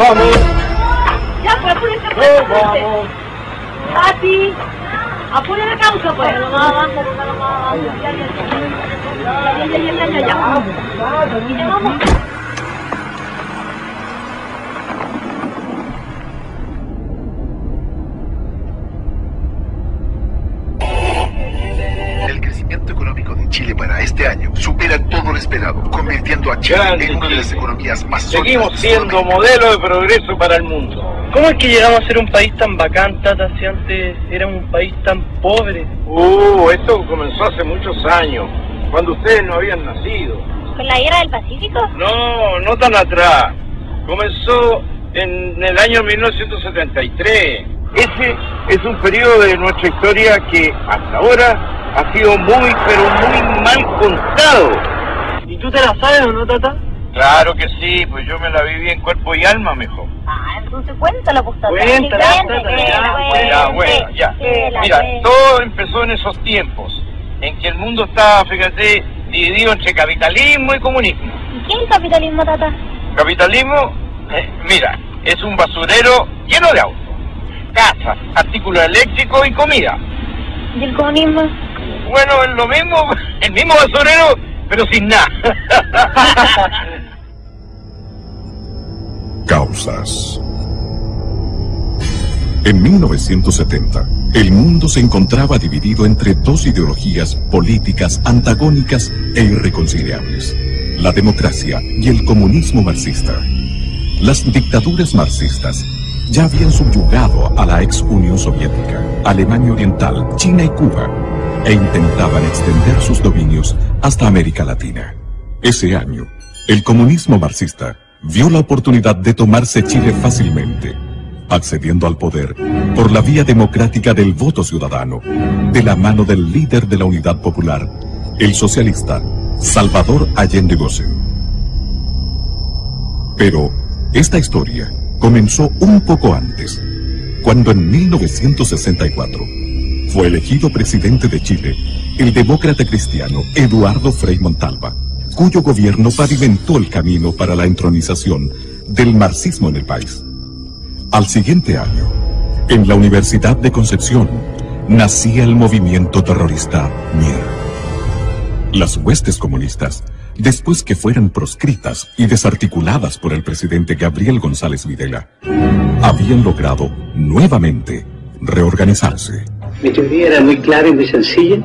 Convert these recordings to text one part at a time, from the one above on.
vamos. Ya, pues apúrense. Vamos. Tati, apure la causa, pues. Ya. Vamos. El crecimiento económico de Chile para este año supera todo lo esperado, convirtiendo a Chile en una de las economías más sólidas. Seguimos siendo modelo de progreso para el mundo. ¿Cómo es que llegamos a ser un país tan bacán, Tata, si antes era un país tan pobre? Esto comenzó hace muchos años, cuando ustedes no habían nacido. ¿Con la guerra del Pacífico? No tan atrás. Comenzó en el año 1973. Ese es un periodo de nuestra historia que hasta ahora ha sido muy, pero muy mal contado. ¿Y tú te la sabes o no, Tata? Claro que sí, pues yo me la viví en cuerpo y alma, mejor. Entonces cuéntala, pues, Tata. Cuéntala, Ya. Mira, todo empezó en esos tiempos, en que el mundo estaba, fíjate, dividido entre capitalismo y comunismo. ¿Y qué es el capitalismo, Tata? Capitalismo, mira, es un basurero lleno de autos, casas, artículos eléctricos y comida. ¿Y el comunismo? Bueno, es lo mismo, el mismo basurero, pero sin nada. Causas. En 1970, el mundo se encontraba dividido entre dos ideologías políticas antagónicas e irreconciliables: la democracia y el comunismo marxista. Las dictaduras marxistas ya habían subyugado a la ex Unión Soviética, Alemania Oriental, China y Cuba, e intentaban extender sus dominios hasta América Latina. Ese año, el comunismo marxista vio la oportunidad de tomarse Chile fácilmente, accediendo al poder por la vía democrática del voto ciudadano, de la mano del líder de la Unidad Popular, el socialista Salvador Allende Gossen. Pero esta historia comenzó un poco antes, cuando en 1964 fue elegido presidente de Chile el demócrata cristiano Eduardo Frei Montalva, cuyo gobierno pavimentó el camino para la entronización del marxismo en el país. Al siguiente año, en la Universidad de Concepción, nacía el movimiento terrorista MIR. Las huestes comunistas, después que fueran proscritas y desarticuladas por el presidente Gabriel González Videla, habían logrado nuevamente reorganizarse. Mi teoría era muy clara y muy sencilla,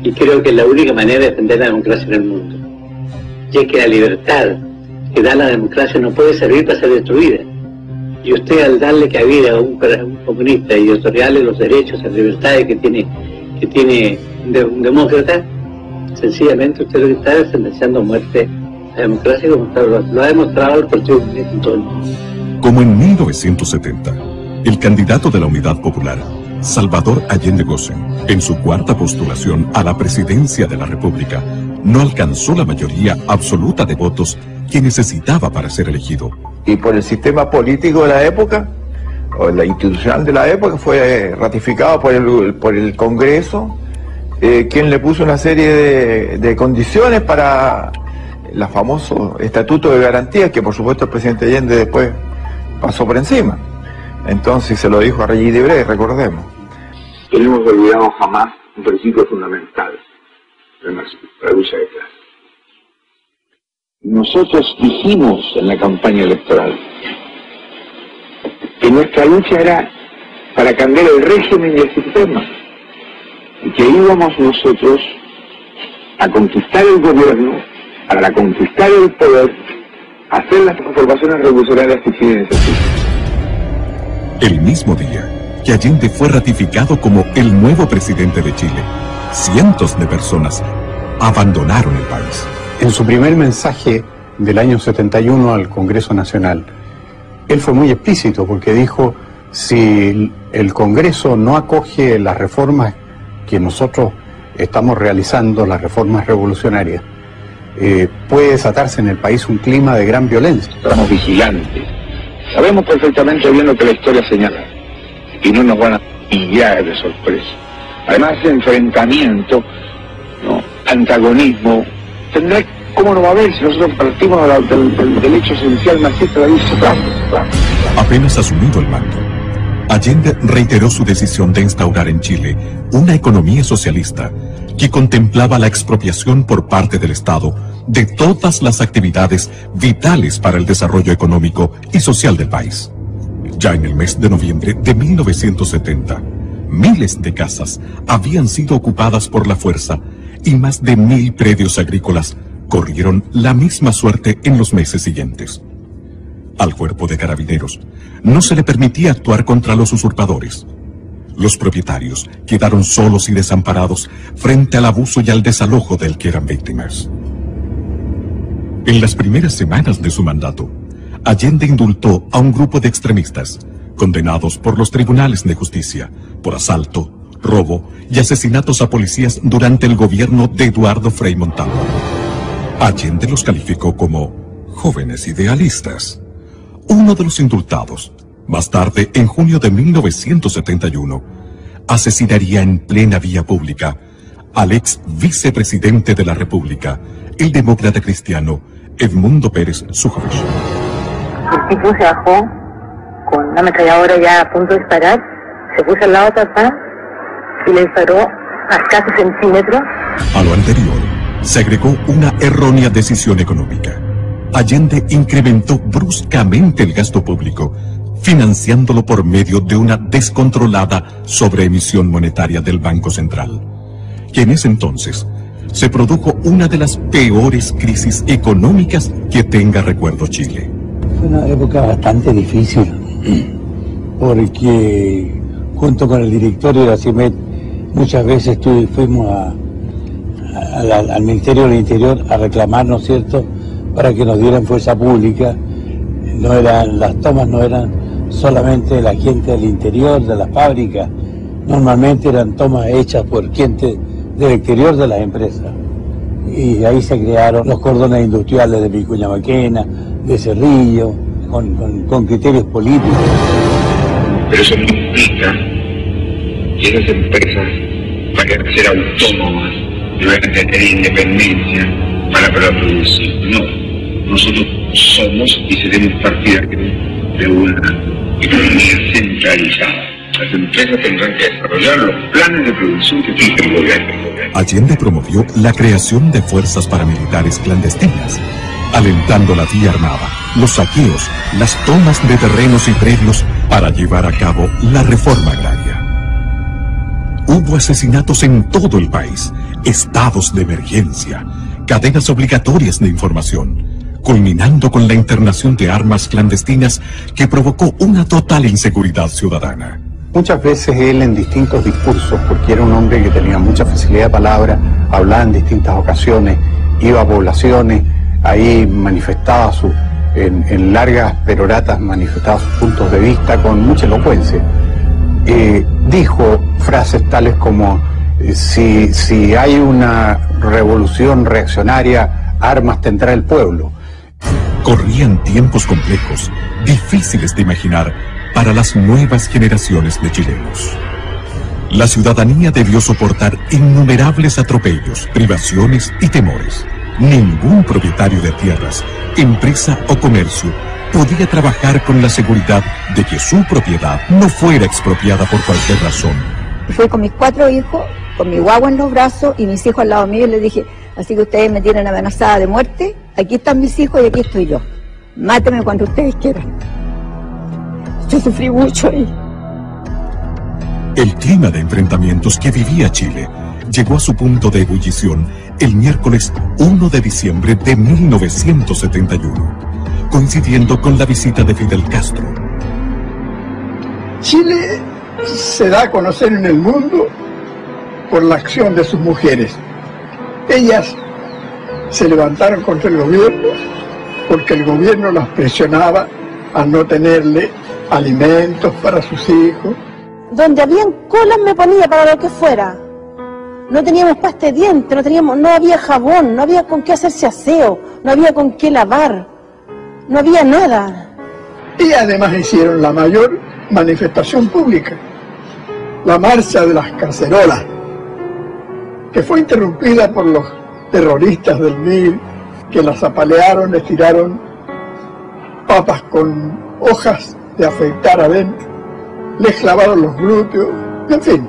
y creo que es la única manera de defender la democracia en el mundo. Y es que la libertad que da la democracia no puede servir para ser destruida. Y usted, al darle cabida a un comunista y otorgarle los derechos y las libertades que tiene un demócrata, sencillamente usted lo que está es sentenciando a muerte la democracia, como lo ha demostrado el Partido Comunista en todo el mundo. Como en 1970, el candidato de la Unidad Popular, Salvador Allende Gossen, en su cuarta postulación a la presidencia de la República, no alcanzó la mayoría absoluta de votos que necesitaba para ser elegido. Y por el sistema político de la época, o la institucional de la época, fue ratificado por el Congreso, quien le puso una serie de condiciones para el famoso Estatuto de Garantías, que por supuesto el presidente Allende después pasó por encima. Entonces se lo dijo a Regis Debray, recordemos. Que no hemos olvidado jamás un principio fundamental del marxismo, la lucha de clases. Nosotros dijimos en la campaña electoral que nuestra lucha era para cambiar el régimen y el sistema, y que íbamos nosotros a conquistar el gobierno, para conquistar el poder, a hacer las transformaciones revolucionarias que Chile necesita. El mismo día que Allende fue ratificado como el nuevo presidente de Chile, cientos de personas abandonaron el país. En su primer mensaje del año 71 al Congreso Nacional, él fue muy explícito porque dijo: si el Congreso no acoge las reformas que nosotros estamos realizando, las reformas revolucionarias, puede desatarse en el país un clima de gran violencia. Estamos vigilantes, sabemos perfectamente bien lo que la historia señala y no nos van a pillar de sorpresa. Además, ese enfrentamiento, antagonismo, tendrá, ¿cómo no va a haber si nosotros partimos del hecho esencial marxista de la lucha de clases? Apenas asumido el mando, Allende reiteró su decisión de instaurar en Chile una economía socialista que contemplaba la expropiación por parte del Estado de todas las actividades vitales para el desarrollo económico y social del país. Ya en el mes de noviembre de 1970, miles de casas habían sido ocupadas por la fuerza y más de 1000 predios agrícolas corrieron la misma suerte en los meses siguientes. Al cuerpo de carabineros no se le permitía actuar contra los usurpadores. Los propietarios quedaron solos y desamparados frente al abuso y al desalojo del que eran víctimas. En las primeras semanas de su mandato, Allende indultó a un grupo de extremistas, condenados por los tribunales de justicia, por asalto, robo y asesinatos a policías durante el gobierno de Eduardo Frei Montalva. Allende los calificó como jóvenes idealistas. Uno de los indultados, más tarde, en junio de 1971, asesinaría en plena vía pública al ex vicepresidente de la República, el demócrata cristiano Edmundo Pérez Sujovic. El tipo se bajó con una ametralladora ya a punto de disparar, se puso al lado de papá y le disparó a escasos centímetros. A lo anterior, se agregó una errónea decisión económica. Allende incrementó bruscamente el gasto público, financiándolo por medio de una descontrolada sobreemisión monetaria del Banco Central, que en ese entonces se produjo una de las peores crisis económicas que tenga recuerdo Chile. Fue una época bastante difícil, porque junto con el directorio de la CIMED muchas veces fuimos al Ministerio del Interior a reclamar, ¿no es cierto?, para que nos dieran fuerza pública. Las tomas no eran solamente de la gente del interior, de las fábricas, normalmente eran tomas hechas por gente del exterior de las empresas. Y ahí se crearon los cordones industriales de Vicuña Maquena, de Cerrillo, con criterios políticos. Pero eso no implica que esas empresas vayan a ser autónomas y vayan a tener independencia para producir. No. Nosotros somos y seremos partidarios de una economía centralizada. Las empresas tendrán que desarrollar los planes de producción que fije el gobierno. Allende promovió la creación de fuerzas paramilitares clandestinas, alentando la vía armada, los saqueos, las tomas de terrenos y predios para llevar a cabo la reforma agraria. Hubo asesinatos en todo el país, estados de emergencia, cadenas obligatorias de información, culminando con la internación de armas clandestinas que provocó una total inseguridad ciudadana. Muchas veces él en distintos discursos, porque era un hombre que tenía mucha facilidad de palabra, hablaba en distintas ocasiones, iba a poblaciones, ahí manifestaba en largas peroratas manifestaba sus puntos de vista con mucha elocuencia. Dijo frases tales como si hay una revolución reaccionaria, armas tendrá el pueblo. Corrían tiempos complejos, difíciles de imaginar para las nuevas generaciones de chilenos. La ciudadanía debió soportar innumerables atropellos, privaciones y temores. Ningún propietario de tierras, empresa o comercio podía trabajar con la seguridad de que su propiedad no fuera expropiada por cualquier razón. Fui con mis 4 hijos, con mi guagua en los brazos y mis hijos al lado mío y les dije, así que ustedes me tienen amenazada de muerte, aquí están mis hijos y aquí estoy yo. Mátenme cuando ustedes quieran. Yo sufrí mucho ahí. El clima de enfrentamientos que vivía Chile llegó a su punto de ebullición el miércoles 1 de diciembre de 1971, coincidiendo con la visita de Fidel Castro. Chile se da a conocer en el mundo por la acción de sus mujeres. Ellas se levantaron contra el gobierno porque el gobierno las presionaba a no tenerle alimentos para sus hijos. Donde habían colas me ponía para lo que fuera. No teníamos pasta de dientes, no había jabón, no había con qué hacerse aseo, no había con qué lavar, no había nada. Y además hicieron la mayor manifestación pública, la marcha de las cacerolas, que fue interrumpida por los terroristas del MIR, que las apalearon, les tiraron papas con hojas de afeitar adentro, les clavaron los glúteos, en fin,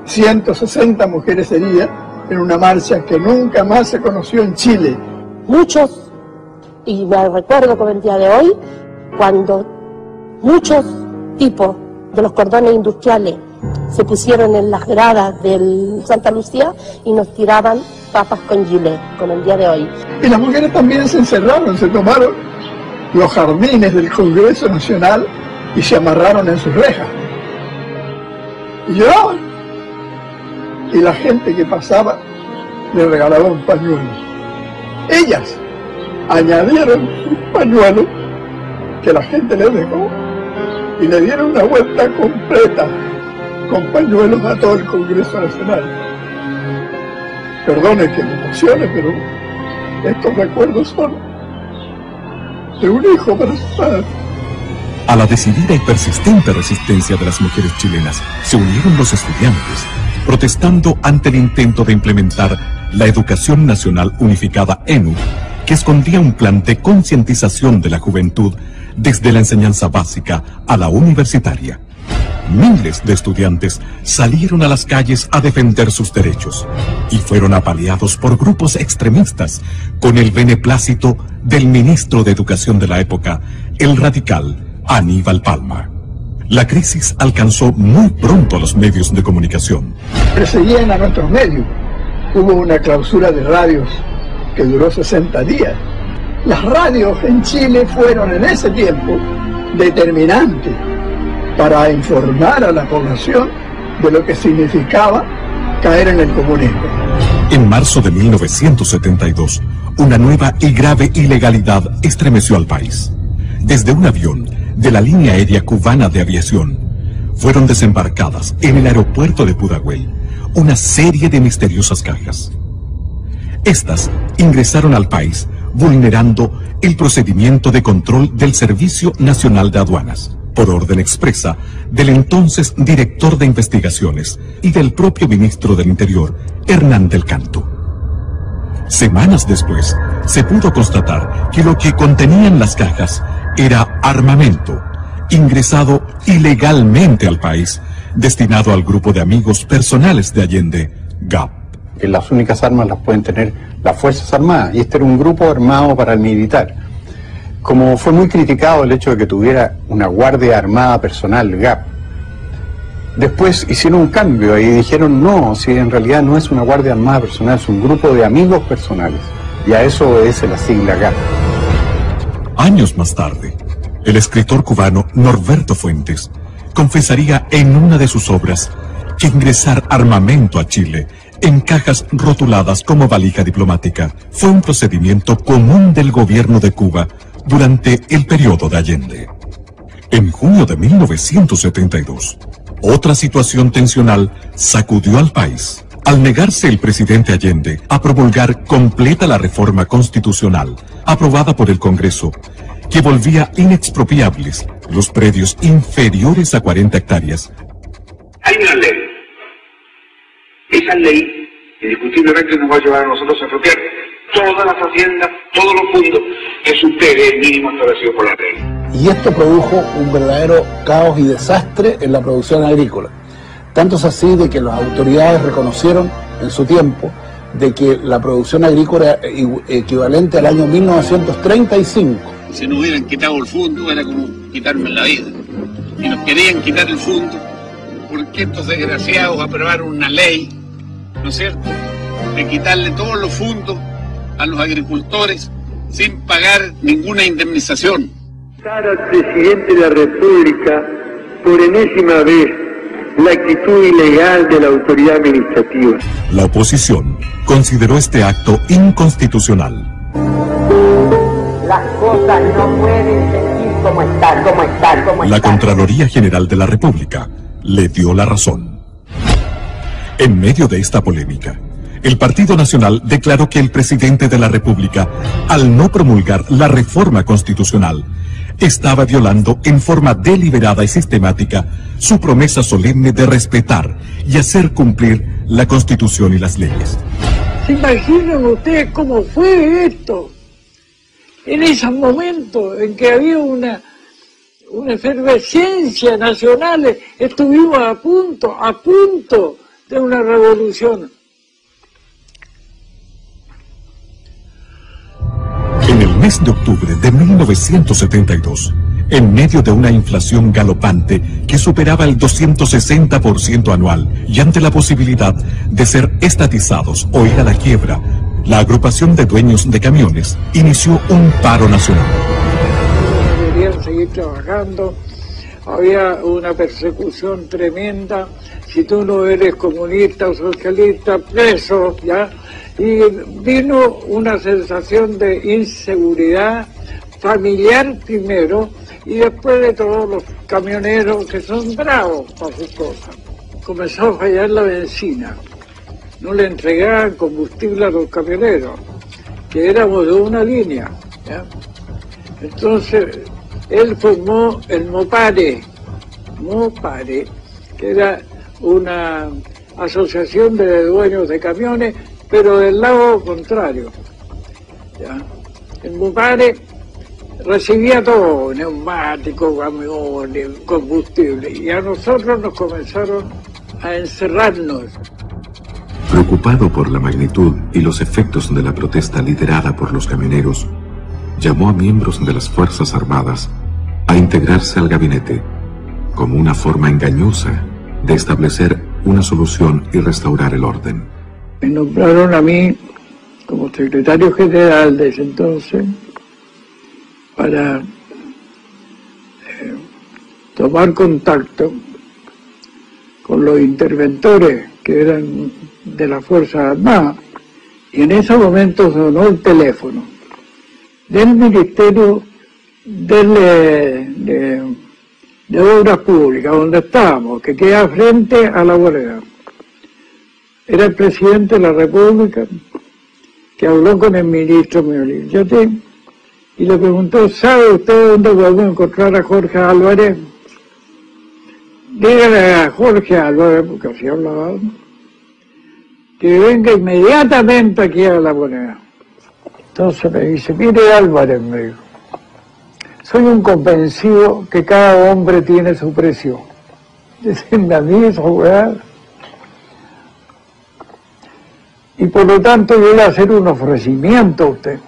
160 mujeres heridas en una marcha que nunca más se conoció en Chile. Muchos, y me recuerdo como el día de hoy, cuando muchos tipos de los cordones industriales se pusieron en las gradas del Santa Lucía y nos tiraban papas con gilet, como el día de hoy. Y las mujeres también se encerraron, se tomaron los jardines del Congreso Nacional y se amarraron en sus rejas. Y lloraban. Y la gente que pasaba le regalaba un pañuelo. Ellas añadieron un pañuelo que la gente les dejó y le dieron una vuelta completa con pañuelos a todo el Congreso Nacional. Perdone que me emocione, pero estos recuerdos son de un hijo para su padre. A la decidida y persistente resistencia de las mujeres chilenas se unieron los estudiantes, protestando ante el intento de implementar la Educación Nacional Unificada ENU, que escondía un plan de concientización de la juventud desde la enseñanza básica a la universitaria. Miles de estudiantes salieron a las calles a defender sus derechos y fueron apaleados por grupos extremistas con el beneplácito del ministro de Educación de la época, el radical Aníbal Palma. La crisis alcanzó muy pronto a los medios de comunicación. Perseguían a nuestros medios. Hubo una clausura de radios que duró 60 días. Las radios en Chile fueron en ese tiempo determinantes para informar a la población de lo que significaba caer en el comunismo. En marzo de 1972, una nueva y grave ilegalidad estremeció al país. Desde un avión de la línea aérea cubana de aviación, fueron desembarcadas en el aeropuerto de Pudahuel una serie de misteriosas cajas. Estas ingresaron al país vulnerando el procedimiento de control del Servicio Nacional de Aduanas, por orden expresa del entonces director de investigaciones y del propio ministro del Interior, Hernán del Canto. Semanas después, se pudo constatar que lo que contenían las cajas era armamento, ingresado ilegalmente al país, destinado al grupo de amigos personales de Allende, GAP. Que las únicas armas las pueden tener las Fuerzas Armadas, y este era un grupo armado paramilitar. Como fue muy criticado el hecho de que tuviera una Guardia Armada personal, GAP, después hicieron un cambio y dijeron no, si en realidad no es una Guardia Armada personal, es un grupo de amigos personales, y a eso obedece la sigla GAP. Años más tarde, el escritor cubano Norberto Fuentes confesaría en una de sus obras que ingresar armamento a Chile en cajas rotuladas como valija diplomática fue un procedimiento común del gobierno de Cuba durante el periodo de Allende. En junio de 1972, otra situación tensional sacudió al país, al negarse el presidente Allende a promulgar completa la reforma constitucional aprobada por el Congreso, que volvía inexpropiables los predios inferiores a 40 hectáreas. Hay una ley. Esa ley, indiscutiblemente, nos va a llevar a nosotros a expropiar todas las haciendas, todos los fondos que supere el mínimo establecido por la ley. Y esto produjo un verdadero caos y desastre en la producción agrícola. Tanto es así de que las autoridades reconocieron en su tiempo de que la producción agrícola equivalente al año 1935. Si no hubieran quitado el fondo, era como quitarme la vida. Y nos querían quitar el fondo porque estos desgraciados aprobaron una ley, ¿no es cierto?, de quitarle todos los fondos a los agricultores sin pagar ninguna indemnización. Al presidente de la República por enésima vez la actitud ilegal de la autoridad administrativa. La oposición consideró este acto inconstitucional. Las cosas no pueden seguir como están. La Contraloría General de la República le dio la razón. En medio de esta polémica, el Partido Nacional declaró que el presidente de la República, al no promulgar la reforma constitucional, estaba violando en forma deliberada y sistemática su promesa solemne de respetar y hacer cumplir la Constitución y las leyes. ¿Se imaginan ustedes cómo fue esto? en esos momentos en que había una efervescencia nacional, estuvimos a punto de una revolución. En el mes de octubre de 1972, en medio de una inflación galopante que superaba el 260% anual y ante la posibilidad de ser estatizados o ir a la quiebra, la agrupación de dueños de camiones inició un paro nacional. Querían seguir trabajando, había una persecución tremenda, si tú no eres comunista o socialista, preso, ¿ya? Y vino una sensación de inseguridad familiar primero, y después de todos los camioneros que son bravos para sus cosas. Comenzó a fallar la benzina, no le entregaban combustible a los camioneros, que éramos de una línea, ¿ya? Entonces él formó el Mopare, que era una asociación de dueños de camiones, pero del lado contrario, ¿ya? El Mopare recibía todo, neumáticos, camiones, combustible, y a nosotros nos comenzaron a encerrarnos. Preocupado por la magnitud y los efectos de la protesta liderada por los camioneros, llamó a miembros de las Fuerzas Armadas a integrarse al gabinete, como una forma engañosa de establecer una solución y restaurar el orden. Me nombraron a mí como secretario general de ese entonces para tomar contacto con los interventores que eran de las Fuerzas Armadas, y en ese momento sonó el teléfono del Ministerio de Obras Públicas, donde estábamos, que queda frente a la bodega. Era el presidente de la República que habló con el ministro Miolillate y le preguntó: ¿sabe usted dónde podemos encontrar a Jorge Álvarez? Dígale a Jorge Álvarez, porque así hablaba, que venga inmediatamente aquí a la moneda. Entonces me dice: mire Álvarez, me dijo, soy un convencido que cada hombre tiene su precio. Decirme a mí esa weá. Y por lo tanto yo voy a hacer un ofrecimiento a usted,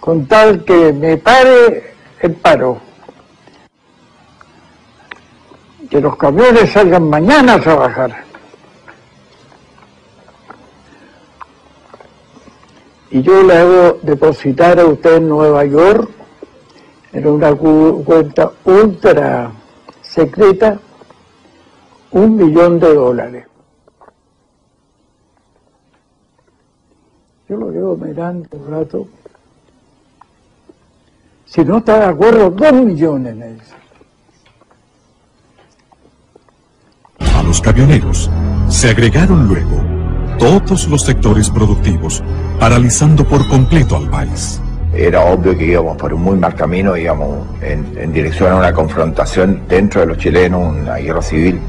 con tal que me pare el paro. Que los camiones salgan mañana a trabajar. Y yo le hago depositar a usted en Nueva York, en una cuenta ultra secreta, $1 millón. Yo lo quedo mirando un rato. Si no está de acuerdo, 2 millones, me dice. A los camioneros se agregaron luego todos los sectores productivos, paralizando por completo al país. Era obvio que íbamos por un muy mal camino, íbamos en dirección a una confrontación dentro de los chilenos, una guerra civil.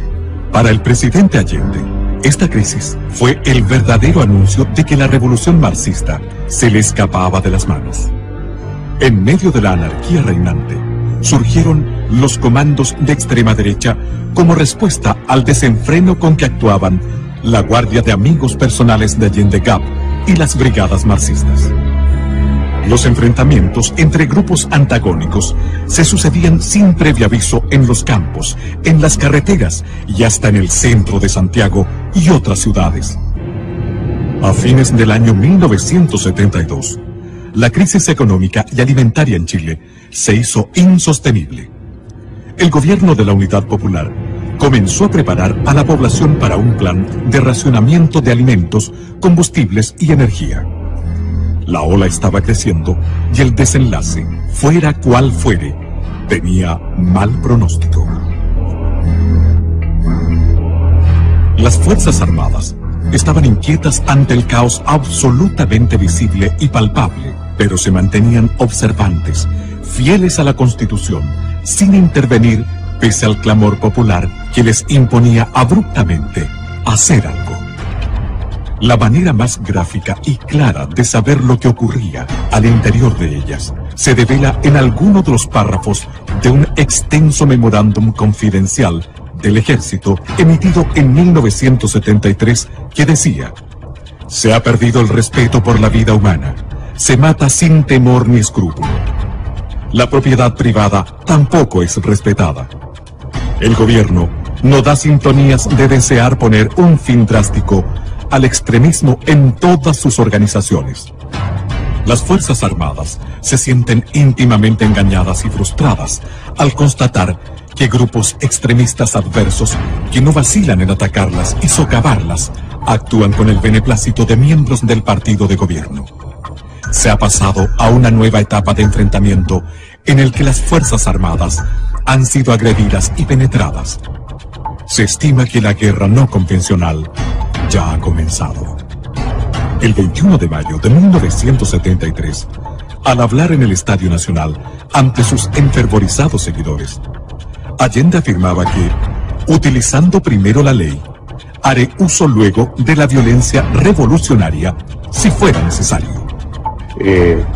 Para el presidente Allende, esta crisis fue el verdadero anuncio de que la revolución marxista se le escapaba de las manos. En medio de la anarquía reinante, surgieron los comandos de extrema derecha como respuesta al desenfreno con que actuaban la Guardia de Amigos Personales de Allende Gap y las brigadas marxistas. Los enfrentamientos entre grupos antagónicos se sucedían sin previo aviso en los campos, en las carreteras y hasta en el centro de Santiago y otras ciudades. A fines del año 1972, la crisis económica y alimentaria en Chile se hizo insostenible. El gobierno de la Unidad Popular comenzó a preparar a la población para un plan de racionamiento de alimentos, combustibles y energía. La ola estaba creciendo y el desenlace, fuera cual fuere, tenía mal pronóstico. Las Fuerzas Armadas estaban inquietas ante el caos absolutamente visible y palpable, pero se mantenían observantes, fieles a la Constitución, sin intervenir pese al clamor popular que les imponía abruptamente hacer algo. La manera más gráfica y clara de saber lo que ocurría al interior de ellas se devela en alguno de los párrafos de un extenso memorándum confidencial del ejército emitido en 1973 que decía: se ha perdido el respeto por la vida humana, se mata sin temor ni escrúpulo. La propiedad privada tampoco es respetada. El gobierno no da sintonías de desear poner un fin drástico al extremismo en todas sus organizaciones. Las Fuerzas Armadas se sienten íntimamente engañadas y frustradas al constatar que grupos extremistas adversos que no vacilan en atacarlas y socavarlas actúan con el beneplácito de miembros del partido de gobierno. Se ha pasado a una nueva etapa de enfrentamiento en el que las Fuerzas Armadas han sido agredidas y penetradas. Se estima que la guerra no convencional ya ha comenzado. El 21 de mayo de 1973, al hablar en el Estadio Nacional ante sus enfervorizados seguidores, Allende afirmaba que, utilizando primero la ley, haré uso luego de la violencia revolucionaria si fuera necesario.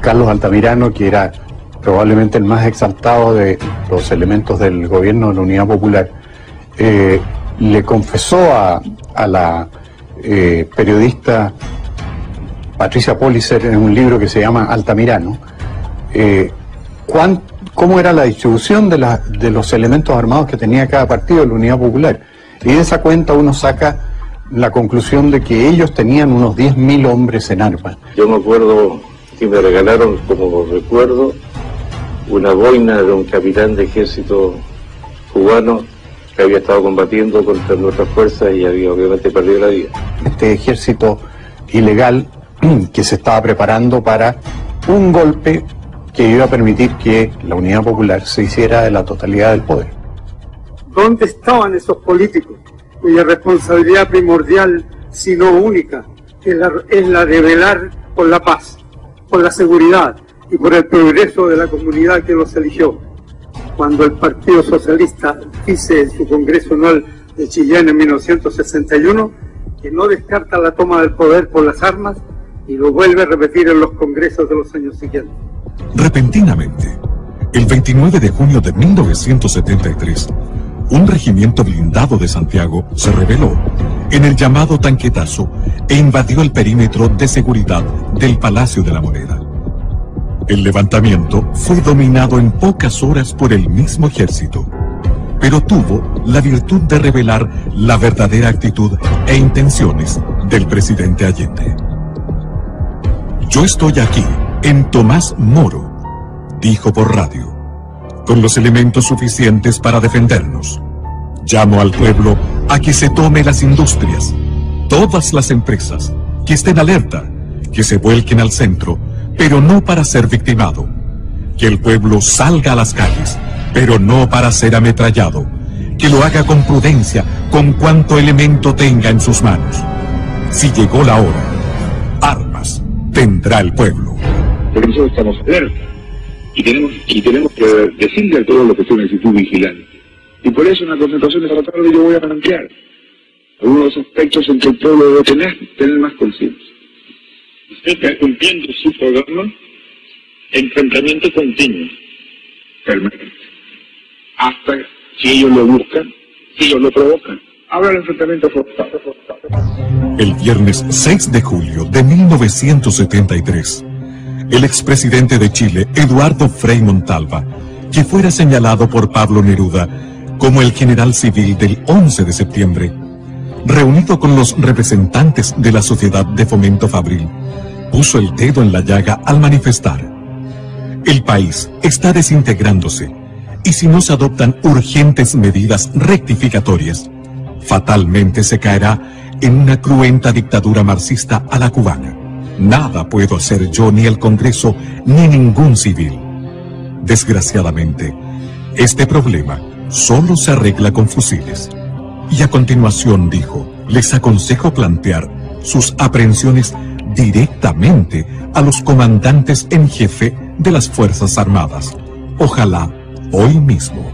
Carlos Altamirano, que era probablemente el más exaltado de los elementos del gobierno de la Unidad Popular, le confesó a la periodista Patricia Pollicer en un libro que se llama Altamirano, cómo era la distribución de los elementos armados que tenía cada partido de la Unidad Popular. Y de esa cuenta uno saca la conclusión de que ellos tenían unos 10.000 hombres en armas. Yo me acuerdo que me regalaron, como recuerdo, una boina de un capitán de ejército cubano que había estado combatiendo contra nuestras fuerzas y había obviamente perdido la vida. Este ejército ilegal que se estaba preparando para un golpe que iba a permitir que la Unidad Popular se hiciera de la totalidad del poder. ¿Dónde estaban esos políticos cuya responsabilidad primordial, si no única, es la de velar por la paz, por la seguridad y por el progreso de la comunidad que los eligió? Cuando el Partido Socialista dice en su Congreso Anual de Chillán en 1961 que no descarta la toma del poder por las armas, y lo vuelve a repetir en los congresos de los años siguientes. Repentinamente, el 29 de junio de 1973, un regimiento blindado de Santiago se rebeló en el llamado Tanquetazo e invadió el perímetro de seguridad del Palacio de la Moneda. El levantamiento fue dominado en pocas horas por el mismo ejército, pero tuvo la virtud de revelar la verdadera actitud e intenciones del presidente Allende. Yo estoy aquí, en Tomás Moro, dijo por radio, con los elementos suficientes para defendernos. Llamo al pueblo a que se tome las industrias, todas las empresas, que estén alerta, que se vuelquen al centro, pero no para ser victimado. Que el pueblo salga a las calles, pero no para ser ametrallado. Que lo haga con prudencia, con cuanto elemento tenga en sus manos. Si llegó la hora, armas tendrá el pueblo. Pero nosotros estamos alerta y tenemos que decirle al pueblo que es una actitud vigilante. Y por eso en la concentración de esta tarde yo voy a plantear algunos aspectos en que el pueblo debe tener más conciencia. Usted está cumpliendo su programa, enfrentamiento continuo. Permanente. Hasta si ellos lo buscan, si ellos lo provocan, habrá el enfrentamiento forzado. El viernes 6 de julio de 1973, el expresidente de Chile, Eduardo Frei Montalva, que fuera señalado por Pablo Neruda como el general civil del 11 de septiembre, reunido con los representantes de la Sociedad de Fomento Fabril, puso el dedo en la llaga al manifestar: el país está desintegrándose y si no se adoptan urgentes medidas rectificatorias, fatalmente se caerá en una cruenta dictadura marxista a la cubana. Nada puedo hacer yo, ni el Congreso, ni ningún civil. Desgraciadamente, este problema solo se arregla con fusiles. Y a continuación dijo: les aconsejo plantear sus aprehensiones directamente a los comandantes en jefe de las Fuerzas Armadas. Ojalá hoy mismo.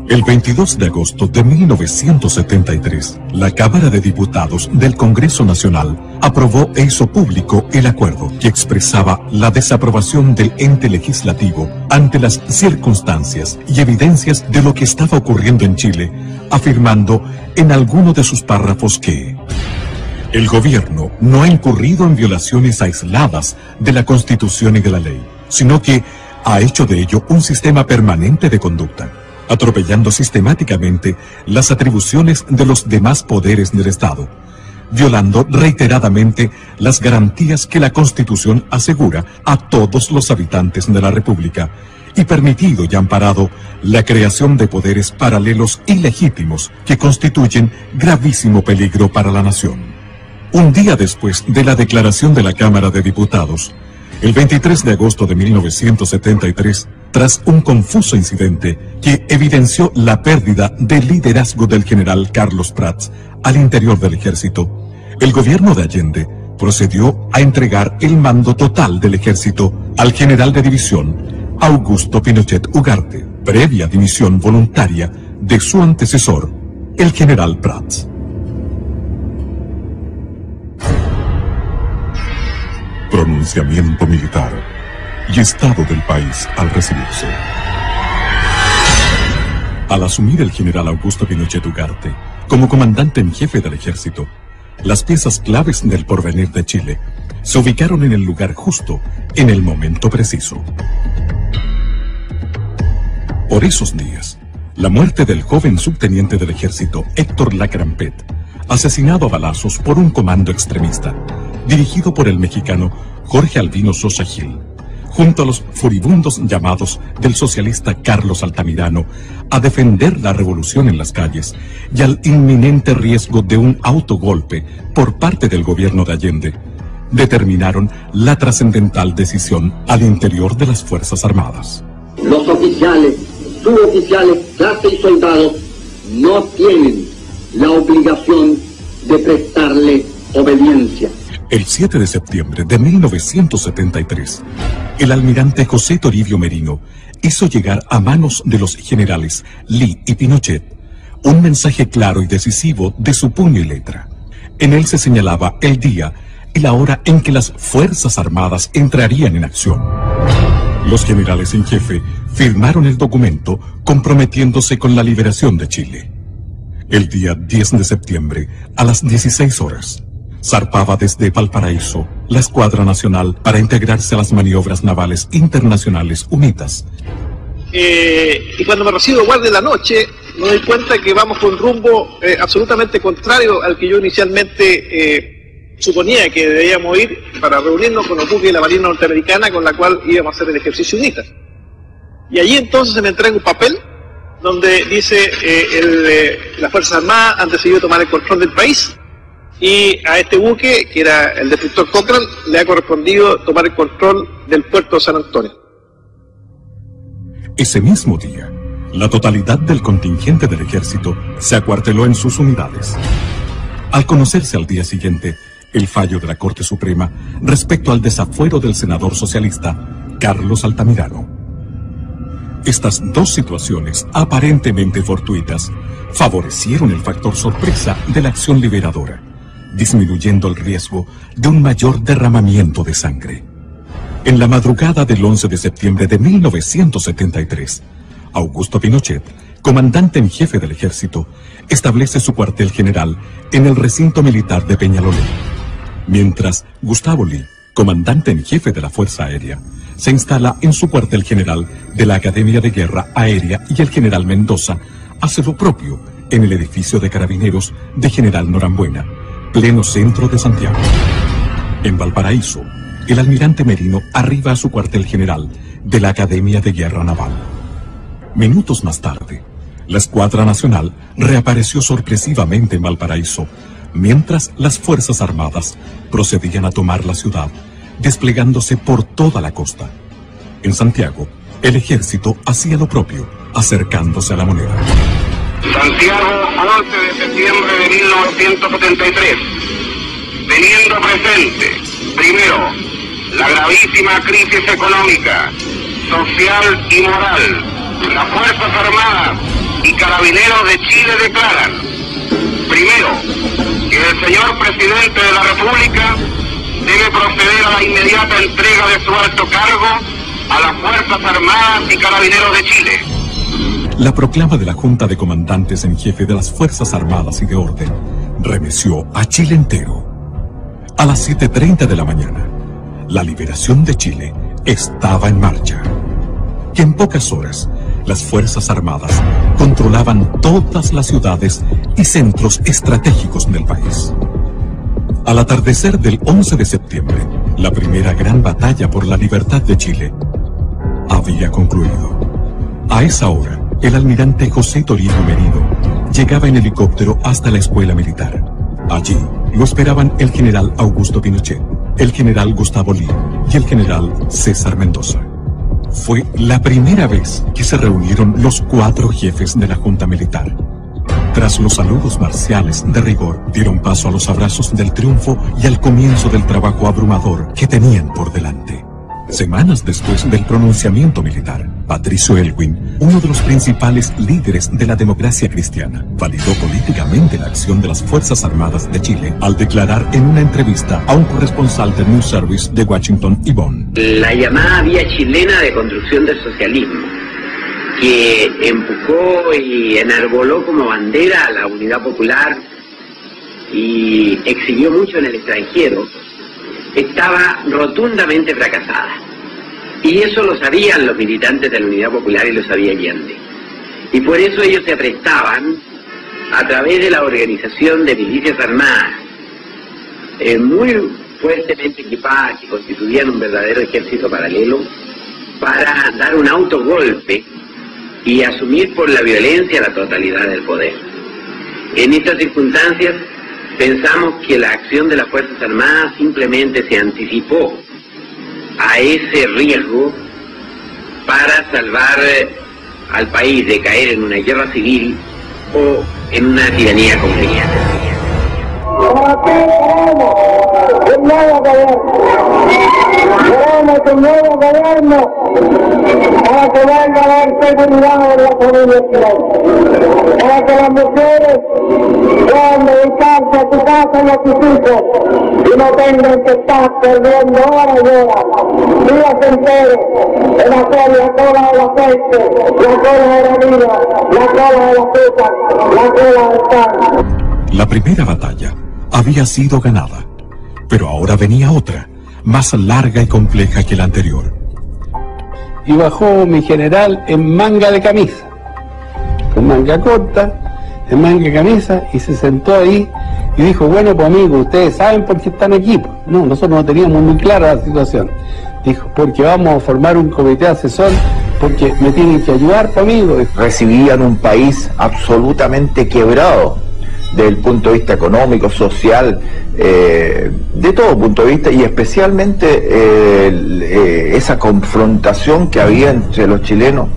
El 22 de agosto de 1973, la Cámara de Diputados del Congreso Nacional aprobó e hizo público el acuerdo que expresaba la desaprobación del ente legislativo ante las circunstancias y evidencias de lo que estaba ocurriendo en Chile, afirmando en alguno de sus párrafos que el gobierno no ha incurrido en violaciones aisladas de la Constitución y de la ley, sino que ha hecho de ello un sistema permanente de conducta, atropellando sistemáticamente las atribuciones de los demás poderes del Estado, violando reiteradamente las garantías que la Constitución asegura a todos los habitantes de la República, y permitido y amparado la creación de poderes paralelos ilegítimos que constituyen gravísimo peligro para la nación. Un día después de la declaración de la Cámara de Diputados, el 23 de agosto de 1973, tras un confuso incidente que evidenció la pérdida del liderazgo del general Carlos Prats al interior del ejército, el gobierno de Allende procedió a entregar el mando total del ejército al general de división Augusto Pinochet Ugarte, previa dimisión voluntaria de su antecesor, el general Prats. Pronunciamiento militar y estado del país al recibirse. Al asumir el general Augusto Pinochet Ugarte como comandante en jefe del ejército, las piezas claves del porvenir de Chile se ubicaron en el lugar justo, en el momento preciso. Por esos días, la muerte del joven subteniente del ejército Héctor Lacrampet, asesinado a balazos por un comando extremista, dirigido por el mexicano Jorge Albino Sosa Gil, junto a los furibundos llamados del socialista Carlos Altamirano a defender la revolución en las calles y al inminente riesgo de un autogolpe por parte del gobierno de Allende, determinaron la trascendental decisión al interior de las Fuerzas Armadas. Los oficiales, suboficiales, clase y soldados no tienen la obligación de prestarle obediencia. El 7 de septiembre de 1973, el almirante José Toribio Merino hizo llegar a manos de los generales Lee y Pinochet un mensaje claro y decisivo de su puño y letra. En él se señalaba el día y la hora en que las Fuerzas Armadas entrarían en acción. Los generales en jefe firmaron el documento comprometiéndose con la liberación de Chile. El día 10 de septiembre, a las 16 horas, zarpaba desde Valparaíso la Escuadra Nacional para integrarse a las maniobras navales internacionales UNITAS. Y cuando me recibo guardia de la noche, me doy cuenta que vamos con rumbo absolutamente contrario al que yo inicialmente suponía que debíamos ir para reunirnos con los buques de la Marina Norteamericana con la cual íbamos a hacer el ejercicio UNITAS. Y allí entonces se me entrega un papel donde dice las Fuerzas Armadas han decidido tomar el control del país y a este buque, que era el destructor Cochrane, le ha correspondido tomar el control del puerto de San Antonio. Ese mismo día, la totalidad del contingente del ejército se acuarteló en sus unidades. Al conocerse al día siguiente el fallo de la Corte Suprema respecto al desafuero del senador socialista Carlos Altamirano. Estas dos situaciones, aparentemente fortuitas, favorecieron el factor sorpresa de la acción liberadora, disminuyendo el riesgo de un mayor derramamiento de sangre. En la madrugada del 11 de septiembre de 1973, Augusto Pinochet, comandante en jefe del ejército, establece su cuartel general en el recinto militar de Peñalolén, mientras Gustavo Lee, comandante en jefe de la Fuerza Aérea, se instala en su cuartel general de la Academia de Guerra Aérea y el general Mendoza hace lo propio en el edificio de carabineros de General Norambuena, pleno centro de Santiago. En Valparaíso, el almirante Merino arriba a su cuartel general de la Academia de Guerra Naval. Minutos más tarde, la Escuadra Nacional reapareció sorpresivamente en Valparaíso, mientras las Fuerzas Armadas procedían a tomar la ciudad, desplegándose por toda la costa. En Santiago, el ejército hacía lo propio, acercándose a la moneda. Santiago, 11 de septiembre de 1973. Teniendo presente, primero, la gravísima crisis económica, social y moral Las Fuerzas Armadas y Carabineros de Chile declaran, primero, que el señor Presidente de la República debe proceder a la inmediata entrega de su alto cargo a las Fuerzas Armadas y Carabineros de Chile. La proclama de la Junta de Comandantes en Jefe de las Fuerzas Armadas y de Orden remeció a Chile entero. A las 7:30 de la mañana, la liberación de Chile estaba en marcha. Y en pocas horas, las Fuerzas Armadas controlaban todas las ciudades y centros estratégicos del país. Al atardecer del 11 de septiembre, la primera gran batalla por la libertad de Chile había concluido. A esa hora, el almirante José Toribio Merino llegaba en helicóptero hasta la escuela militar. Allí lo esperaban el general Augusto Pinochet, el general Gustavo Lee y el general César Mendoza. Fue la primera vez que se reunieron los 4 jefes de la Junta Militar. Tras los saludos marciales de rigor, dieron paso a los abrazos del triunfo y al comienzo del trabajo abrumador que tenían por delante. Semanas después del pronunciamiento militar, Patricio Elwin, uno de los principales líderes de la democracia cristiana, validó políticamente la acción de las Fuerzas Armadas de Chile al declarar en una entrevista a un corresponsal del News Service de Washington y Bonn. La llamada vía chilena de construcción del socialismo, que empujó y enarboló como bandera a la unidad popular y exhibió mucho en el extranjero, estaba rotundamente fracasada. Y eso lo sabían los militantes de la Unidad Popular y lo sabía Allende. Y por eso ellos se aprestaban, a través de la organización de milicias armadas, muy fuertemente equipadas, que constituían un verdadero ejército paralelo, para dar un autogolpe y asumir por la violencia la totalidad del poder. En estas circunstancias, pensamos que la acción de las Fuerzas Armadas simplemente se anticipó a ese riesgo para salvar al país de caer en una guerra civil o en una tiranía comunista. Un nuevo gobierno para que venga a dar seguridad en la familia chilena, para que las mujeres puedan dedicarse a su casa y a sus hijos y no tengan que estar perdiendo horas y horas, días enteros en hacer la cola del aceite, la cola de la vida, la cola del azúcar, la cola del pan. La primera batalla había sido ganada, pero ahora venía otra, más larga y compleja que la anterior. Y bajó mi general en manga de camisa, con manga corta, en manga de camisa, y se sentó ahí y dijo, bueno, pues amigos, ustedes saben por qué están aquí. No, nosotros no teníamos muy clara la situación. Dijo, porque vamos a formar un comité asesor, porque me tienen que ayudar, pues amigos. Recibían un país absolutamente quebrado, desde el punto de vista económico, social, de todo punto de vista, y especialmente esa confrontación que había entre los chilenos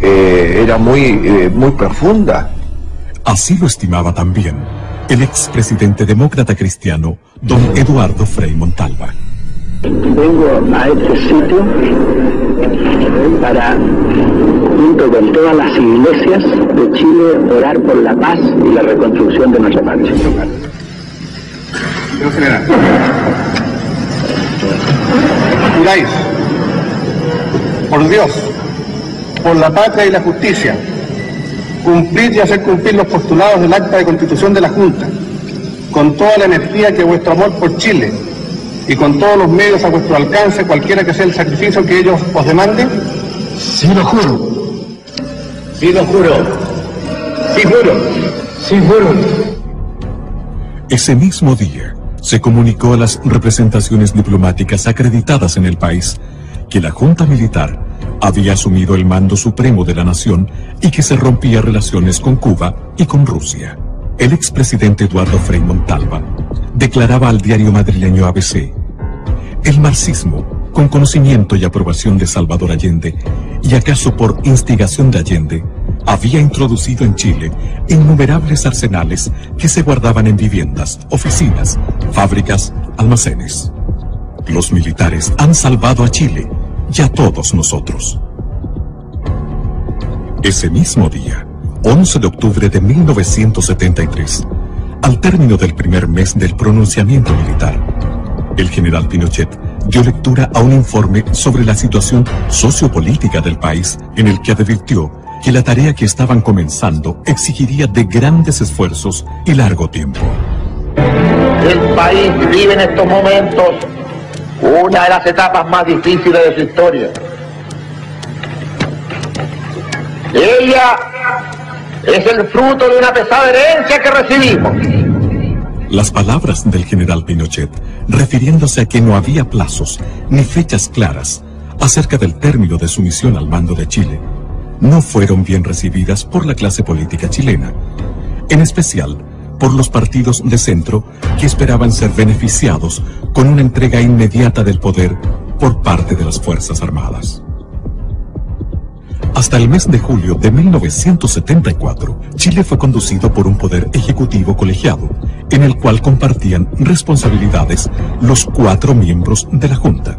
era muy profunda. Así lo estimaba también el expresidente demócrata cristiano, don Eduardo Frei Montalva. Vengo a este sitio para, junto con todas las iglesias de Chile, orar por la paz y la reconstrucción de nuestra patria. Señor general, juráis, por Dios, por la patria y la justicia, cumplir y hacer cumplir los postulados del acta de constitución de la Junta, con toda la energía que vuestro amor por Chile y con todos los medios a vuestro alcance, cualquiera que sea el sacrificio que ellos os demanden? Sí, lo juro. Sí, lo juro. Sí, juro. Sí, juro. Ese mismo día se comunicó a las representaciones diplomáticas acreditadas en el país que la Junta Militar había asumido el mando supremo de la nación y que se rompía relaciones con Cuba y con Rusia. El expresidente Eduardo Frei Montalva declaraba al diario madrileño ABC: el marxismo, con conocimiento y aprobación de Salvador Allende, y acaso por instigación de Allende, había introducido en Chile innumerables arsenales que se guardaban en viviendas, oficinas, fábricas, almacenes. Los militares han salvado a Chile y a todos nosotros. Ese mismo día, 11 de octubre de 1973, al término del primer mes del pronunciamiento militar, el general Pinochet dio lectura a un informe sobre la situación sociopolítica del país, en el que advirtió que la tarea que estaban comenzando exigiría de grandes esfuerzos y largo tiempo. El país vive en estos momentos una de las etapas más difíciles de su historia. Ella es el fruto de una pesada herencia que recibimos. Las palabras del general Pinochet, refiriéndose a que no había plazos ni fechas claras acerca del término de su misión al mando de Chile, no fueron bien recibidas por la clase política chilena, en especial por los partidos de centro que esperaban ser beneficiados con una entrega inmediata del poder por parte de las Fuerzas Armadas. Hasta el mes de julio de 1974, Chile fue conducido por un poder ejecutivo colegiado, en el cual compartían responsabilidades los 4 miembros de la Junta.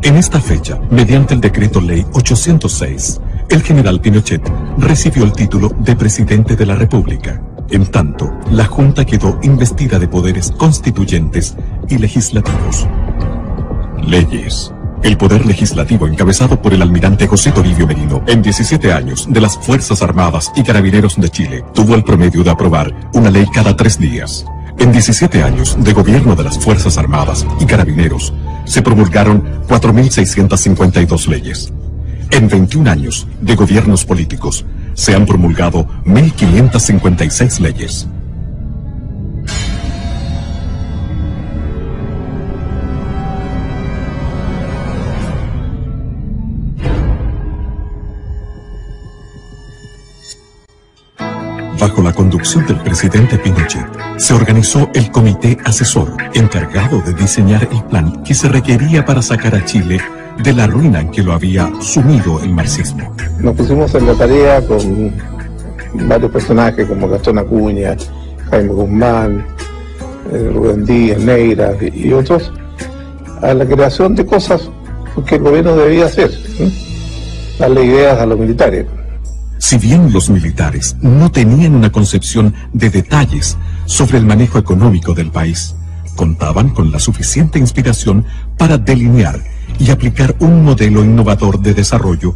En esta fecha, mediante el decreto ley 806, el general Pinochet recibió el título de presidente de la República. En tanto, la Junta quedó investida de poderes constituyentes y legislativos. Leyes. El poder legislativo, encabezado por el almirante José Toribio Merino, en 17 años de las Fuerzas Armadas y Carabineros de Chile, tuvo el promedio de aprobar una ley cada 3 días. En 17 años de gobierno de las Fuerzas Armadas y Carabineros, se promulgaron 4.652 leyes. En 21 años de gobiernos políticos, se han promulgado 1.556 leyes. Bajo la conducción del presidente Pinochet, se organizó el Comité Asesor, encargado de diseñar el plan que se requería para sacar a Chile de la ruina en que lo había sumido el marxismo. Nos pusimos en la tarea con varios personajes como Gastón Acuña, Jaime Guzmán, Rubén Díaz, Neira y otros, a la creación de cosas que el gobierno debía hacer, darle ideas a los militares. Si bien los militares no tenían una concepción de detalles sobre el manejo económico del país, contaban con la suficiente inspiración para delinear y aplicar un modelo innovador de desarrollo,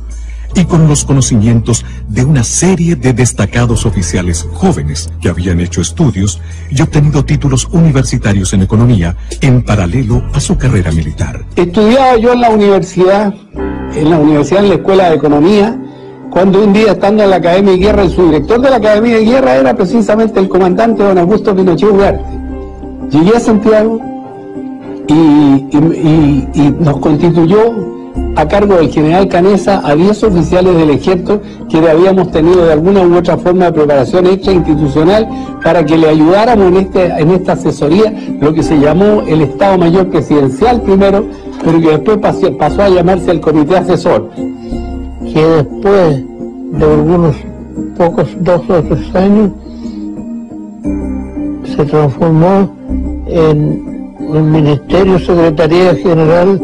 y con los conocimientos de una serie de destacados oficiales jóvenes que habían hecho estudios y obtenido títulos universitarios en economía en paralelo a su carrera militar. Estudiaba yo en la universidad, en la Escuela de Economía, cuando un día, estando en la Academia de Guerra, el subdirector de la Academia de Guerra era precisamente el comandante don Augusto Pinochet Ugarte. Llegué a Santiago y nos constituyó a cargo del general Canesa a 10 oficiales del ejército que habíamos tenido de alguna u otra forma de preparación extrainstitucional para que le ayudáramos en esta asesoría, lo que se llamó el Estado Mayor Presidencial primero, pero que después pasó a llamarse el Comité Asesor. Que después de algunos pocos 2 o 3 años se transformó en el Ministerio Secretaría General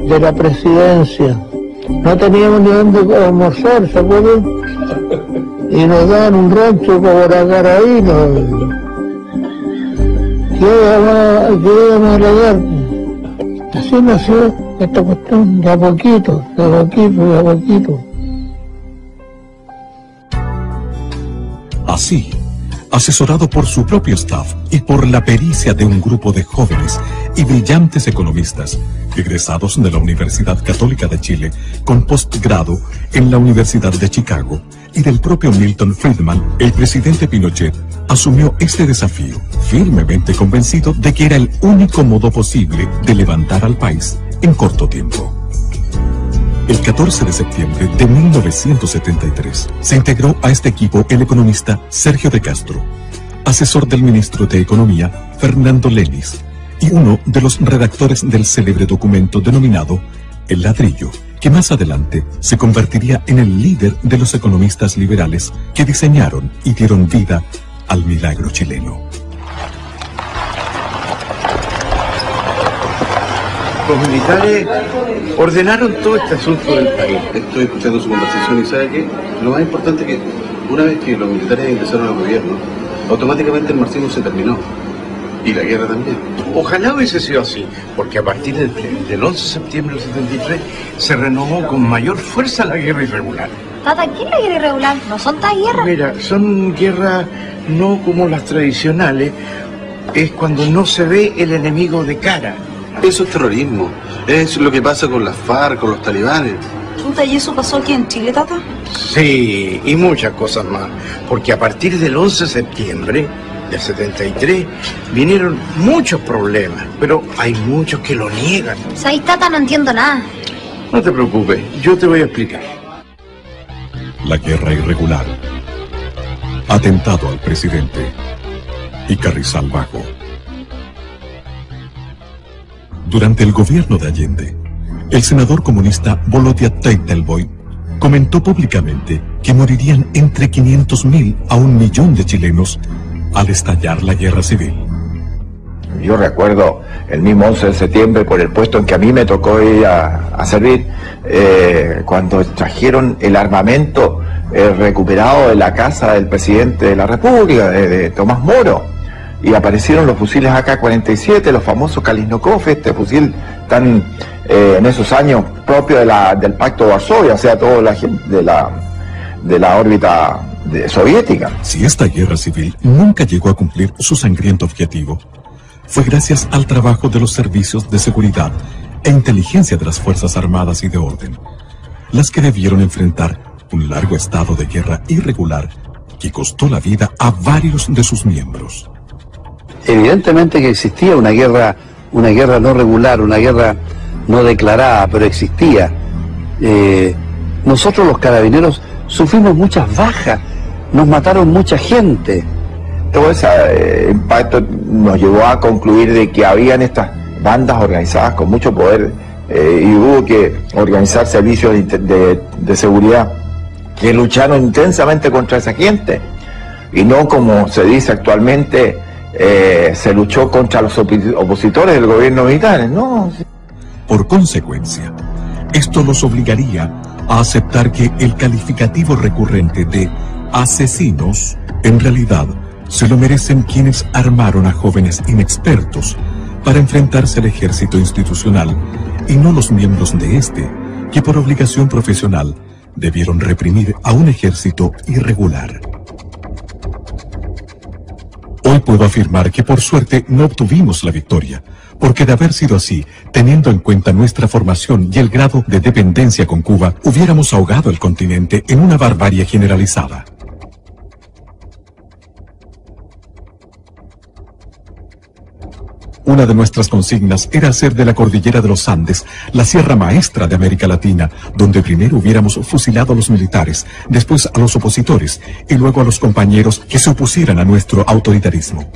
de la Presidencia. No teníamos ni dónde almorzar, ¿se acuerdan? Y nos daban un rancho como Garaíno. ¿Qué íbamos a heredar? Así nació esta cuestión, de a poquito, de a poquito, de a poquito. Así, asesorado por su propio staff y por la pericia de un grupo de jóvenes y brillantes economistas, egresados de la Universidad Católica de Chile, con postgrado en la Universidad de Chicago, y del propio Milton Friedman, el presidente Pinochet asumió este desafío, firmemente convencido de que era el único modo posible de levantar al país en corto tiempo. El 14 de septiembre de 1973 se integró a este equipo el economista Sergio de Castro, asesor del ministro de Economía Fernando Lenis, y uno de los redactores del célebre documento denominado El Ladrillo, que más adelante se convertiría en el líder de los economistas liberales que diseñaron y dieron vida al milagro chileno. Los militares ordenaron todo este asunto del país. Estoy escuchando su conversación y sabe que lo más importante es que una vez que los militares ingresaron al gobierno, automáticamente el marxismo se terminó. Y la guerra también. Ojalá hubiese sido así, porque a partir del 11 de septiembre del 73 se renovó con mayor fuerza la guerra irregular. Tata, ¿qué es la guerra irregular? ¿No son tan guerras? Mira, son guerras no como las tradicionales, es cuando no se ve el enemigo de cara. Eso es terrorismo, es lo que pasa con las FARC, con los talibanes. Puta, ¿y eso pasó aquí en Chile, Tata? Sí, y muchas cosas más, porque a partir del 11 de septiembre del 73 vinieron muchos problemas, pero hay muchos que lo niegan. ¿Sabes, Tata? No entiendo nada. No te preocupes, yo te voy a explicar. La guerra irregular, atentado al presidente y Carrizal Bajo. Durante el gobierno de Allende, el senador comunista Volodia Teitelboy comentó públicamente que morirían entre 500.000 a 1 millón de chilenos al estallar la guerra civil. Yo recuerdo el mismo 11 de septiembre, por el puesto en que a mí me tocó ir a servir, cuando trajeron el armamento recuperado de la casa del presidente de la República, de Tomás Moro, y aparecieron los fusiles AK-47, los famosos Kalashnikov, este fusil tan en esos años propio del Pacto de Varsovia, o sea, toda la gente de la órbita soviética. Si esta guerra civil nunca llegó a cumplir su sangriento objetivo, fue gracias al trabajo de los servicios de seguridad e inteligencia de las Fuerzas Armadas y de Orden, las que debieron enfrentar un largo estado de guerra irregular que costó la vida a varios de sus miembros. Evidentemente que existía una guerra no regular, una guerra no declarada, pero existía. Nosotros los carabineros sufrimos muchas bajas, nos mataron mucha gente. Todo ese impacto nos llevó a concluir de que habían estas bandas organizadas con mucho poder y hubo que organizar servicios de seguridad que lucharon intensamente contra esa gente y no como se dice actualmente se luchó contra los opositores del gobierno militar, ¿no? Por consecuencia, esto los obligaría a aceptar que el calificativo recurrente de asesinos en realidad se lo merecen quienes armaron a jóvenes inexpertos para enfrentarse al ejército institucional y no los miembros de este, que por obligación profesional debieron reprimir a un ejército irregular. Hoy puedo afirmar que por suerte no obtuvimos la victoria, porque de haber sido así, teniendo en cuenta nuestra formación y el grado de dependencia con Cuba, hubiéramos ahogado el continente en una barbarie generalizada. Una de nuestras consignas era hacer de la cordillera de los Andes la sierra maestra de América Latina, donde primero hubiéramos fusilado a los militares, después a los opositores y luego a los compañeros que se opusieran a nuestro autoritarismo.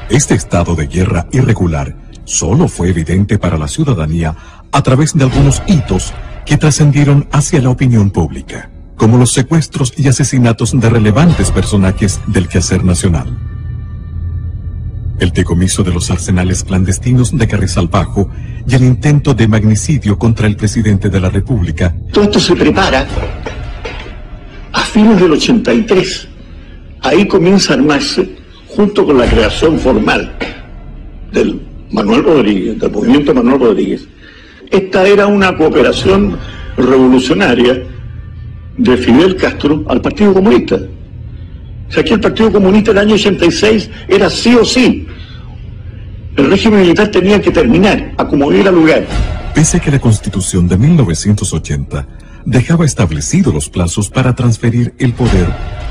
Este estado de guerra irregular solo fue evidente para la ciudadanía a través de algunos hitos que trascendieron hacia la opinión pública, como los secuestros y asesinatos de relevantes personajes del quehacer nacional. El decomiso de los arsenales clandestinos de Carrizal Bajo y el intento de magnicidio contra el presidente de la República. Todo esto se prepara a fines del 83. Ahí comienza a armarse, junto con la creación formal del Manuel Rodríguez, del movimiento Manuel Rodríguez. Esta era una cooperación revolucionaria de Fidel Castro al Partido Comunista. O sea, que el Partido Comunista en el año 86 era sí o sí. El régimen militar tenía que terminar, a como diera lugar. Pese a que la Constitución de 1980 dejaba establecidos los plazos para transferir el poder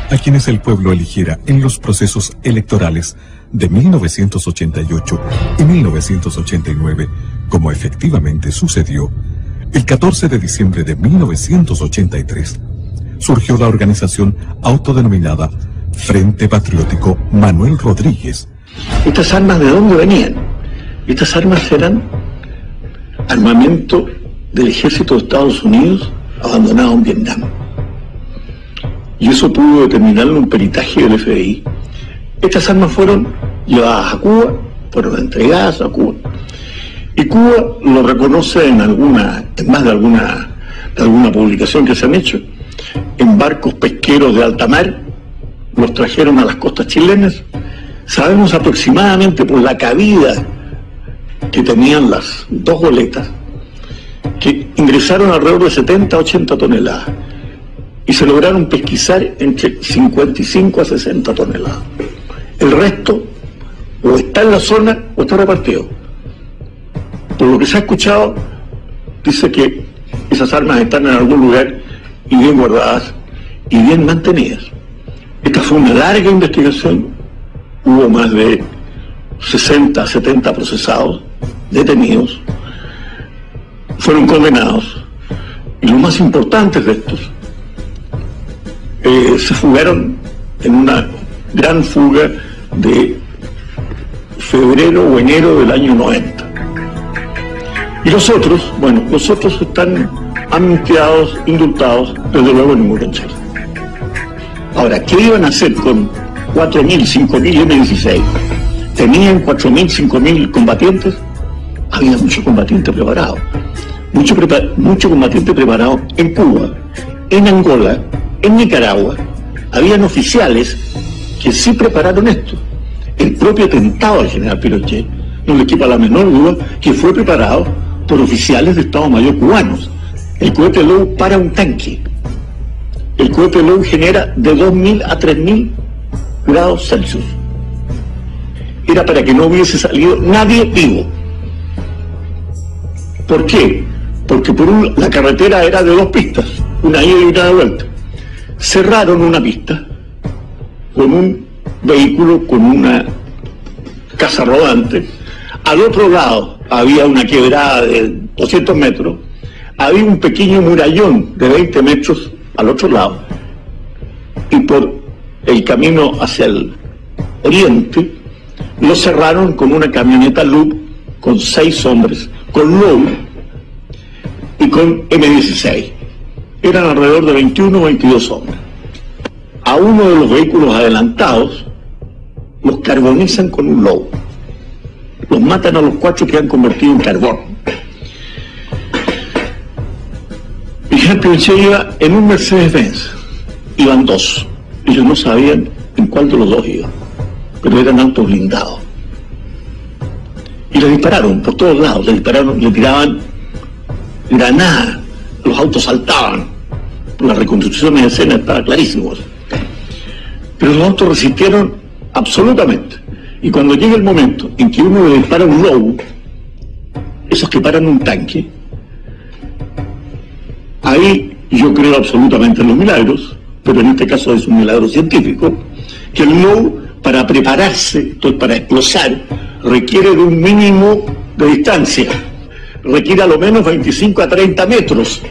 a quienes el pueblo eligiera en los procesos electorales de 1988 y 1989, como efectivamente sucedió, el 14 de diciembre de 1983, surgió la organización autodenominada Frente Patriótico Manuel Rodríguez. ¿Estas armas de dónde venían? Estas armas eran armamento del ejército de Estados Unidos abandonado en Vietnam. Y eso pudo determinarlo un peritaje del FBI, Estas armas fueron llevadas a Cuba, fueron entregadas a Cuba. Y Cuba lo reconoce en más de alguna publicación que se han hecho, en barcos pesqueros de alta mar, los trajeron a las costas chilenas. Sabemos aproximadamente por la cabida que tenían las dos goletas, que ingresaron alrededor de 70 a 80 toneladas y se lograron pesquisar entre 55 a 60 toneladas. El resto o está en la zona o está repartido. Por lo que se ha escuchado, dice que esas armas están en algún lugar y bien guardadas y bien mantenidas. Esta fue una larga investigación, hubo más de 60, 70 procesados, detenidos, fueron condenados, y los más importantes de estos se fugaron en una gran fuga de febrero o enero del año 90. Y los otros, bueno, los otros están amnistiados, indultados, desde luego en Muronchel. Ahora, ¿qué iban a hacer con 4.000, 5.000 M-16? ¿Tenían 4.000, 5.000 combatientes? Había mucho combatiente preparado. Mucho combatiente preparado en Cuba, en Angola, en Nicaragua. Habían oficiales que sí prepararon esto. El propio atentado al general Pinochet no le quepa la menor duda que fue preparado por oficiales de Estado Mayor cubanos. El cohete Low para un tanque. El cohete Low genera de 2.000 a 3.000 grados Celsius. Era para que no hubiese salido nadie vivo. ¿Por qué? Porque la carretera era de 2 pistas, una ida y una de vuelta. Cerraron una pista con un vehículo, con una casa rodante. Al otro lado había una quebrada de 200 metros, había un pequeño murallón de 20 metros al otro lado, y por el camino hacia el oriente lo cerraron con una camioneta Loop con 6 hombres, con Low y con M16. Eran alrededor de 21 o 22 hombres. A uno de los vehículos adelantados los carbonizan con un Low. Los matan a los 4 que han convertido en carbón. Y Jean Pinochet iba en un Mercedes-Benz. Iban 2. Ellos no sabían en cuál de los 2 iban, pero eran autos blindados. Y le dispararon por todos lados, le tiraban granadas, los autos saltaban. La reconstrucción de escena estaba clarísimo. Pero los autos resistieron absolutamente. Y cuando llega el momento en que uno le dispara un Low, esos que paran un tanque, ahí yo creo absolutamente en los milagros, pero en este caso es un milagro científico, que el Low, para prepararse, entonces para explosar, requiere de un mínimo de distancia, requiere a lo menos 25 a 30 metros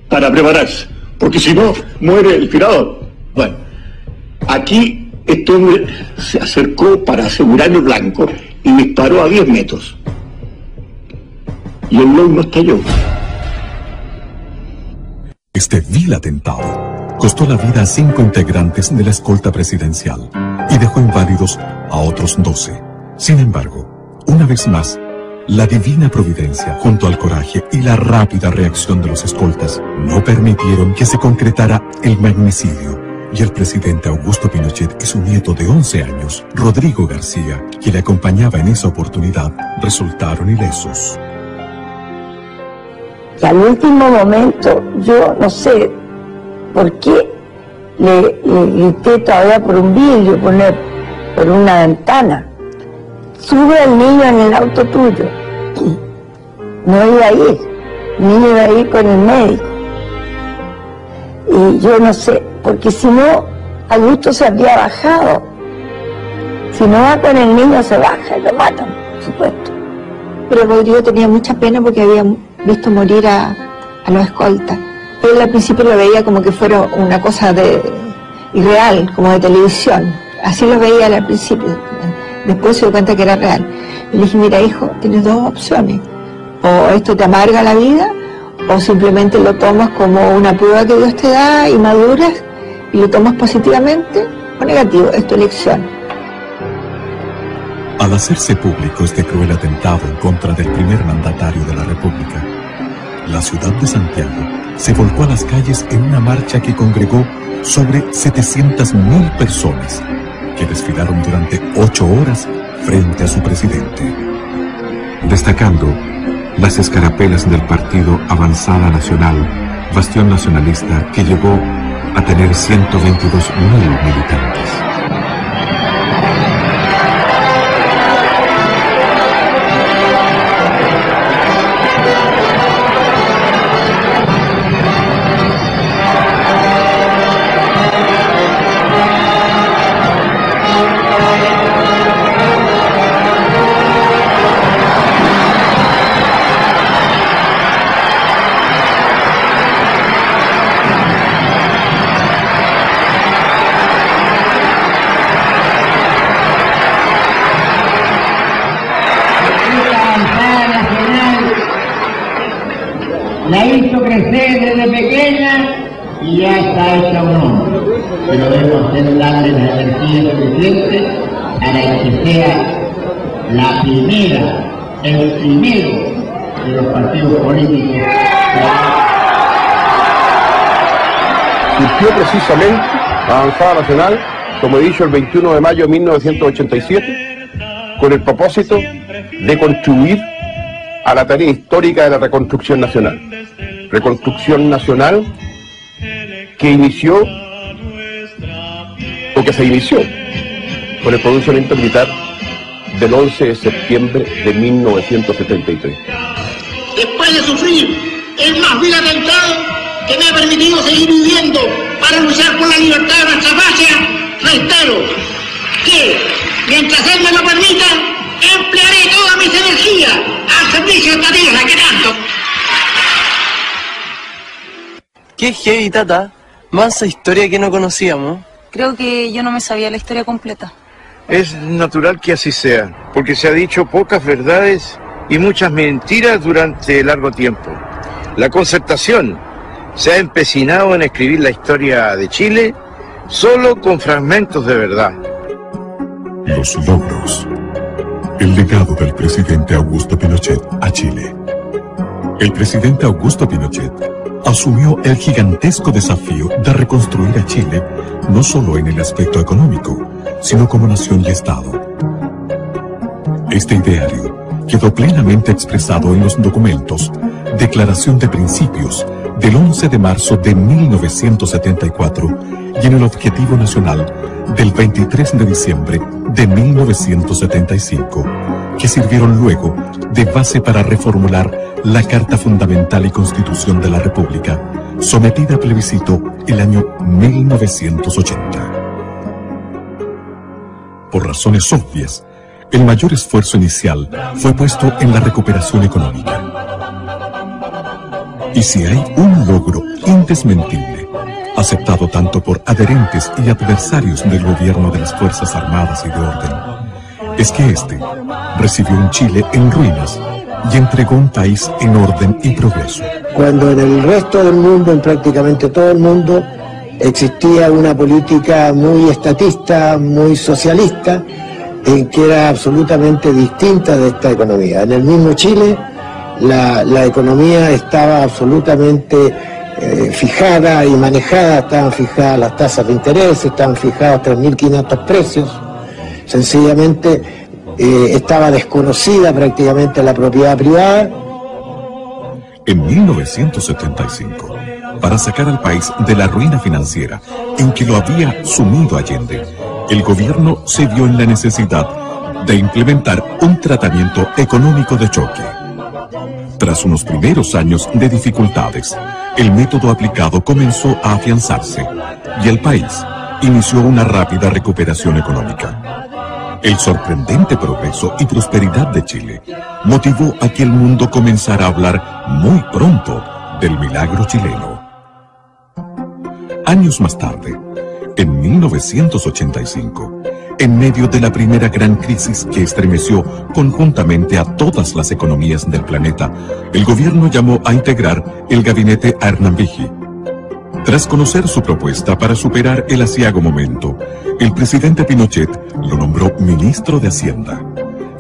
para prepararse, porque si no, muere el tirador. Bueno, aquí este hombre se acercó para asegurar el blanco y disparó a 10 metros. Y el Low no estalló. Este vil atentado costó la vida a 5 integrantes de la escolta presidencial y dejó inválidos a otros 12. Sin embargo, una vez más, la divina providencia, junto al coraje y la rápida reacción de los escoltas, no permitieron que se concretara el magnicidio, y el presidente Augusto Pinochet y su nieto de 11 años, Rodrigo García, que le acompañaba en esa oportunidad, resultaron ilesos. Y al último momento, yo no sé por qué le grité todavía por un vidrio, por una ventana: sube al niño en el auto tuyo. No iba a ir, el niño iba a ir con el médico. Y yo no sé, porque si no, Augusto se habría bajado. Si no va con el niño, se baja y lo matan, por supuesto. Pero Rodrigo tenía mucha pena porque había visto morir a los escoltas. Él al principio lo veía como que fuera una cosa irreal, como de televisión. Así lo veía él al principio. Después se dio cuenta que era real. Y le dije: mira, hijo, tienes 2 opciones. O esto te amarga la vida, o simplemente lo tomas como una prueba que Dios te da y maduras, y lo tomas positivamente o negativo. Es tu elección. Al hacerse público este cruel atentado en contra del primer mandatario de la República, la ciudad de Santiago se volcó a las calles en una marcha que congregó sobre 700.000 personas que desfilaron durante 8 horas frente a su presidente. Destacando las escarapelas del partido Avanzada Nacional, bastión nacionalista que llegó a tener 122.000 militantes. La hizo crecer desde pequeña y ya está hecha un hombre. Pero debemos darle la energía suficiente para que sea la primera, el primero de los partidos políticos. Surgió precisamente Avanzada Nacional, como he dicho, el 21 de mayo de 1987, con el propósito de contribuir a la tarea histórica de la reconstrucción nacional. Reconstrucción nacional que inició, o que se inició, con el pronunciamiento militar del 11 de septiembre de 1973. Después de sufrir el más vil atentado que me ha permitido seguir viviendo para luchar por la libertad de nuestra patria, reitero que, mientras él me lo permita, emplearé todas mis energías al servicio de esta tierra que tanto. Qué heavy, tata. Mansa historia que no conocíamos. Creo que yo no me sabía la historia completa. Es natural que así sea, porque se ha dicho pocas verdades y muchas mentiras durante largo tiempo. La Concertación se ha empecinado en escribir la historia de Chile solo con fragmentos de verdad. Los logros. El legado del presidente Augusto Pinochet a Chile. El presidente Augusto Pinochet asumió el gigantesco desafío de reconstruir a Chile no solo en el aspecto económico, sino como nación y Estado. Este ideario quedó plenamente expresado en los documentos Declaración de Principios del 11 de marzo de 1974 y en el Objetivo Nacional del 23 de diciembre de 1975, que sirvieron luego de base para reformular la Carta Fundamental y Constitución de la República, sometida a plebiscito el año 1980. Por razones obvias, el mayor esfuerzo inicial fue puesto en la recuperación económica. Y si hay un logro indesmentible, aceptado tanto por adherentes y adversarios del gobierno de las Fuerzas Armadas y de Orden, es que este recibió un Chile en ruinas y entregó un país en orden y progreso. Cuando en el resto del mundo, en prácticamente todo el mundo, existía una política muy estatista, muy socialista, en que era absolutamente distinta de esta economía. En el mismo Chile, la economía estaba absolutamente fijada y manejada, estaban fijadas las tasas de interés, estaban fijados 3.500 precios, sencillamente estaba desconocida prácticamente la propiedad privada. En 1975, para sacar al país de la ruina financiera en que lo había sumido Allende, el gobierno se vio en la necesidad de implementar un tratamiento económico de choque. Tras unos primeros años de dificultades, el método aplicado comenzó a afianzarse y el país inició una rápida recuperación económica. El sorprendente progreso y prosperidad de Chile motivó a que el mundo comenzara a hablar muy pronto del milagro chileno. Años más tarde, en 1985, en medio de la primera gran crisis que estremeció conjuntamente a todas las economías del planeta, el gobierno llamó a integrar el gabinete a Hernán Vigil. Tras conocer su propuesta para superar el aciago momento, el presidente Pinochet lo nombró ministro de Hacienda.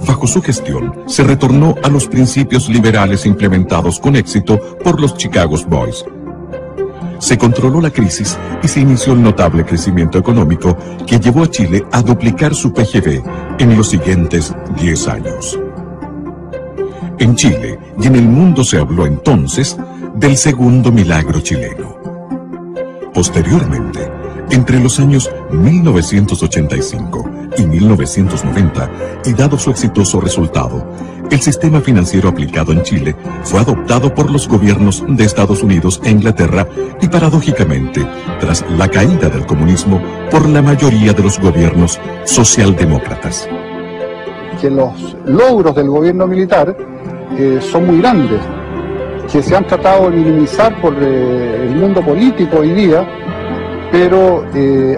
bajo su gestión, se retornó a los principios liberales implementados con éxito por los Chicago Boys. Se controló la crisis y se inició el notable crecimiento económico que llevó a Chile a duplicar su PGB en los siguientes 10 años. En Chile y en el mundo se habló entonces del segundo milagro chileno. Posteriormente, entre los años 1985 y 1990, y dado su exitoso resultado, el sistema financiero aplicado en Chile fue adoptado por los gobiernos de Estados Unidos e Inglaterra y, paradójicamente, tras la caída del comunismo, por la mayoría de los gobiernos socialdemócratas. Que los logros del gobierno militar son muy grandes, que se han tratado de minimizar por el mundo político hoy día, pero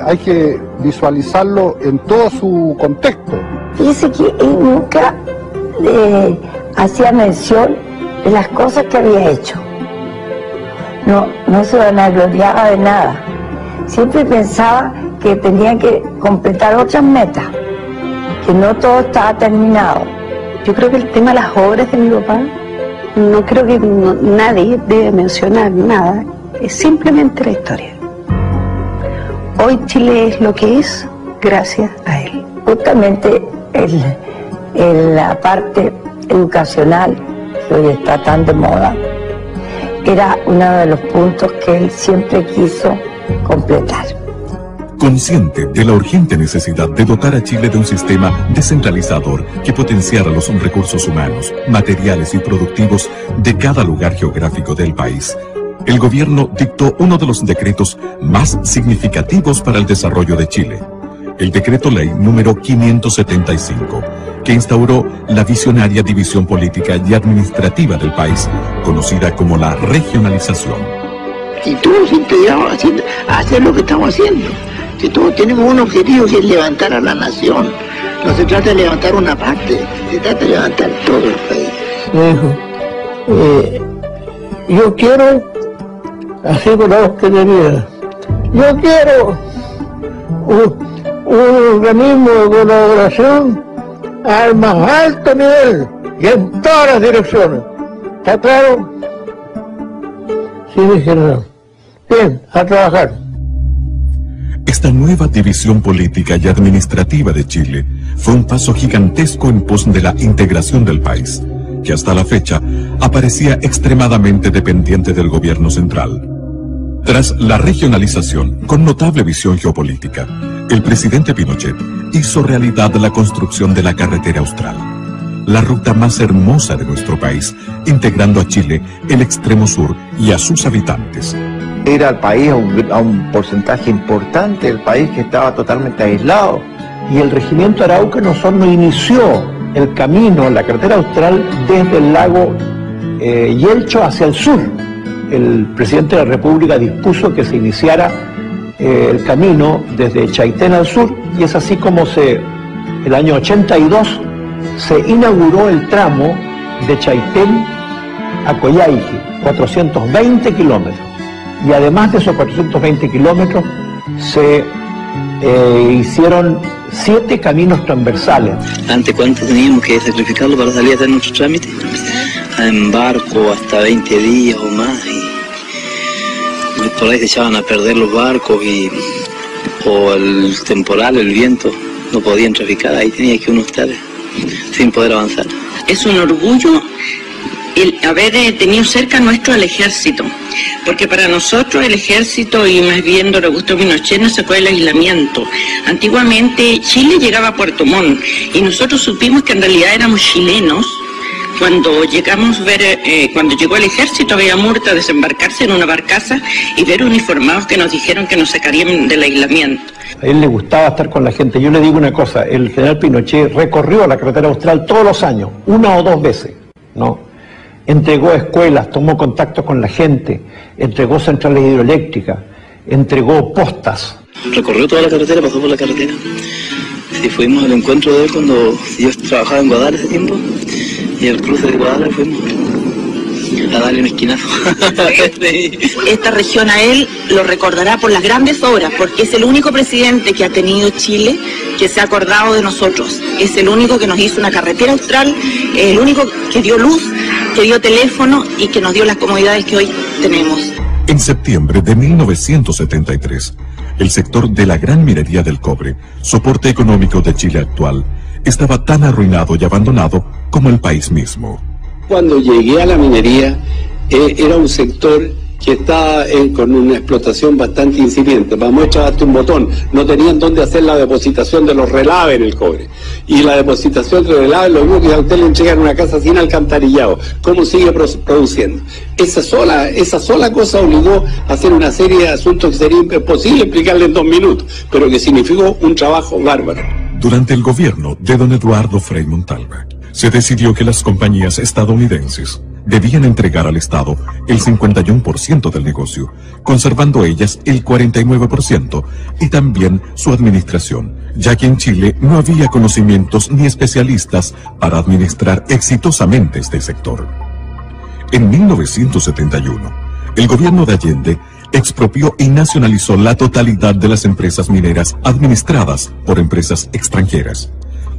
hay que visualizarlo en todo su contexto. Dice que él nunca hacía mención de las cosas que había hecho. No se vanagloriaba de nada. Siempre pensaba que tenía que completar otras metas, que no todo estaba terminado. Yo creo que el tema de las obras de mi papá, no creo que nadie debe mencionar nada, es simplemente la historia. Hoy Chile es lo que es gracias a él. Justamente en la parte educacional, que hoy está tan de moda, era uno de los puntos que él siempre quiso completar. Consciente de la urgente necesidad de dotar a Chile de un sistema descentralizador que potenciara los recursos humanos, materiales y productivos de cada lugar geográfico del país, el gobierno dictó uno de los decretos más significativos para el desarrollo de Chile, el Decreto Ley número 575, que instauró la visionaria división política y administrativa del país, conocida como la regionalización. Y todos integramos a hacer lo que estamos haciendo. Que todos tenemos un objetivo, que es levantar a la nación. No se trata de levantar una parte, se trata de levantar todo el país. Yo quiero, así con la hostelería, yo quiero un organismo de colaboración al más alto nivel y en todas las direcciones. ¿Está claro? Sí, mi general. Bien, a trabajar. Esta nueva división política y administrativa de Chile fue un paso gigantesco en pos de la integración del país, que hasta la fecha aparecía extremadamente dependiente del gobierno central. Tras la regionalización, con notable visión geopolítica, el presidente Pinochet hizo realidad la construcción de la carretera austral, la ruta más hermosa de nuestro país, integrando a Chile, el extremo sur y a sus habitantes. Era al país a un porcentaje importante del país que estaba totalmente aislado. Y el regimiento Araucano Osorno inició el camino, la carretera austral, desde el lago Yelcho hacia el sur. El presidente de la República dispuso que se iniciara el camino desde Chaitén al sur, y es así como el año 82 se inauguró el tramo de Chaitén a Coyhaique, 420 kilómetros. Y además de esos 420 kilómetros se hicieron 7 caminos transversales. ¿Ante cuánto teníamos que sacrificarlo para salir a hacer nuestros trámites? En barco hasta 20 días o más, y por ahí se echaban a perder los barcos o el temporal, el viento, no podían traficar, ahí tenía que uno estar sin poder avanzar. Es un orgullo el haber tenido cerca nuestro al ejército, porque para nosotros el ejército, y más bien don Augusto Pinochet, nos sacó el aislamiento. Antiguamente Chile llegaba a Puerto Montt y nosotros supimos que en realidad éramos chilenos cuando llegamos a ver, cuando llegó el ejército a Villamurta, desembarcarse en una barcaza y ver uniformados que nos dijeron que nos sacarían del aislamiento. A él le gustaba estar con la gente. Yo le digo una cosa, el general Pinochet recorrió la carretera austral todos los años, 1 o 2 veces, ¿no? Entregó escuelas, tomó contacto con la gente, entregó centrales hidroeléctricas, entregó postas. Recorrió toda la carretera, pasó por la carretera. Sí, fuimos al encuentro de él cuando yo trabajaba en Guadalajara ese tiempo, y al cruce de Guadalajara fuimos. A darle un esquinazo. Esta región a él lo recordará por las grandes obras, porque es el único presidente que ha tenido Chile que se ha acordado de nosotros. Es el único que nos hizo una carretera austral, el único que dio luz, que dio teléfono y que nos dio las comodidades que hoy tenemos. En septiembre de 1973, el sector de la gran minería del cobre, soporte económico de Chile actual, estaba tan arruinado y abandonado como el país mismo. Cuando llegué a la minería, era un sector que estaba con una explotación bastante incipiente. Para muestra, hasta un botón. No tenían dónde hacer la depositación de los relaves en el cobre. Y la depositación de los relaves, lo mismo que a usted le entregan una casa sin alcantarillado. ¿Cómo sigue produciendo? Esa sola cosa obligó a hacer una serie de asuntos que sería imposible explicarle en 2 minutos, pero que significó un trabajo bárbaro. Durante el gobierno de don Eduardo Frei Montalva, se decidió que las compañías estadounidenses debían entregar al Estado el 51% del negocio, conservando ellas el 49% y también su administración, ya que en Chile no había conocimientos ni especialistas para administrar exitosamente este sector. En 1971, el gobierno de Allende expropió y nacionalizó la totalidad de las empresas mineras administradas por empresas extranjeras,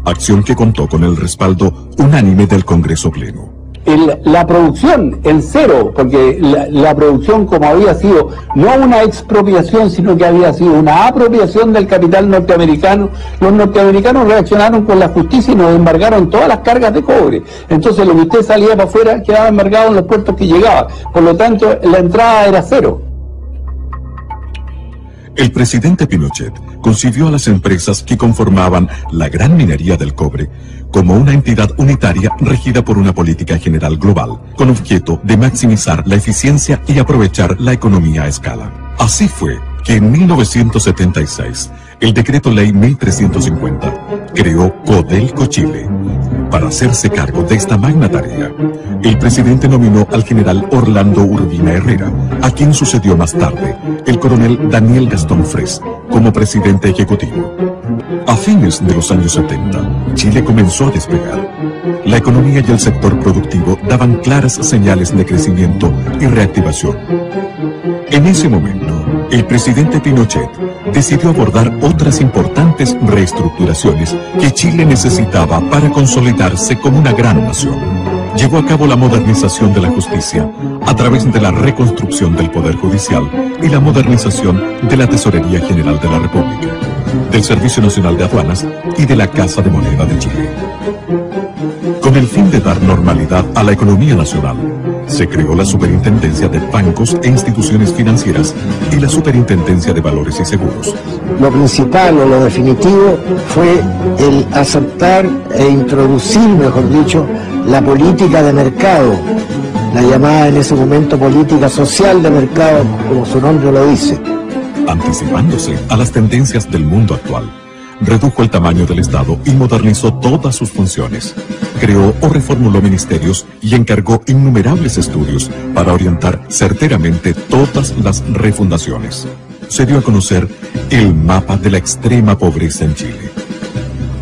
acción que contó con el respaldo unánime del Congreso Pleno. La producción en cero, porque la producción, como había sido no una expropiación, sino que había sido una apropiación del capital norteamericano, los norteamericanos reaccionaron con la justicia y nos embargaron todas las cargas de cobre. Entonces lo que usted salía para afuera quedaba embargado en los puertos que llegaba, por lo tanto la entrada era cero. El presidente Pinochet concibió a las empresas que conformaban la gran minería del cobre como una entidad unitaria regida por una política general global, con objeto de maximizar la eficiencia y aprovechar la economía a escala. Así fue que en 1976, el Decreto Ley 1350 creó Codelco Chile. Para hacerse cargo de esta magna tarea, el presidente nominó al general Orlando Urbina Herrera, a quien sucedió más tarde el coronel Daniel Gastón Fres como presidente ejecutivo. A fines de los años 70, Chile comenzó a despegar. La economía y el sector productivo daban claras señales de crecimiento y reactivación. En ese momento, el presidente Pinochet decidió abordar otras importantes reestructuraciones que Chile necesitaba para consolidarse como una gran nación. Llevó a cabo la modernización de la justicia a través de la reconstrucción del Poder Judicial y la modernización de la Tesorería General de la República, del Servicio Nacional de Aduanas y de la Casa de Moneda de Chile. Con el fin de dar normalidad a la economía nacional, se creó la Superintendencia de Bancos e Instituciones Financieras y la Superintendencia de Valores y Seguros. Lo principal o lo definitivo fue el aceptar e introducir, mejor dicho, la política de mercado, la llamada en ese momento política social de mercado, como su nombre lo dice. Anticipándose a las tendencias del mundo actual, redujo el tamaño del Estado y modernizó todas sus funciones. Creó o reformuló ministerios y encargó innumerables estudios para orientar certeramente todas las refundaciones. Se dio a conocer el mapa de la extrema pobreza en Chile.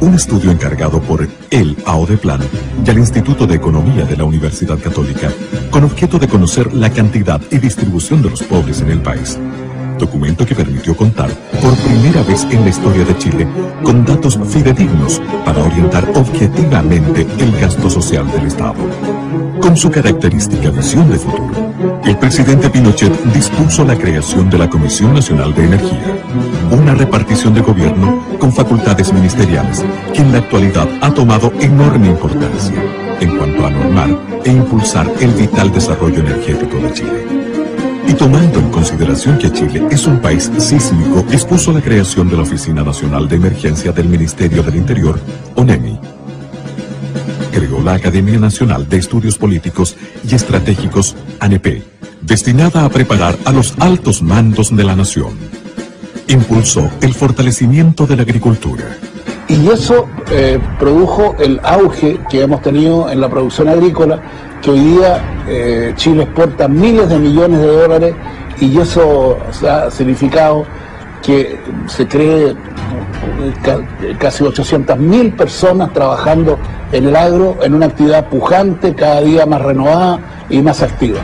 Un estudio encargado por el AODEPLAN y al Instituto de Economía de la Universidad Católica, con objeto de conocer la cantidad y distribución de los pobres en el país. Documento que permitió contar por primera vez en la historia de Chile con datos fidedignos para orientar objetivamente el gasto social del Estado. Con su característica visión de futuro, el presidente Pinochet dispuso la creación de la Comisión Nacional de Energía, una repartición de gobierno con facultades ministeriales que en la actualidad ha tomado enorme importancia en cuanto a normar e impulsar el vital desarrollo energético de Chile. Y tomando en consideración que Chile es un país sísmico, dispuso la creación de la Oficina Nacional de Emergencia del Ministerio del Interior, ONEMI. Creó la Academia Nacional de Estudios Políticos y Estratégicos, ANEP, destinada a preparar a los altos mandos de la nación. Impulsó el fortalecimiento de la agricultura. Y eso produjo el auge que hemos tenido en la producción agrícola, que hoy día Chile exporta miles de millones de dólares, y eso ha significado que se cree casi 800.000 personas trabajando en el agro, en una actividad pujante, cada día más renovada y más activa.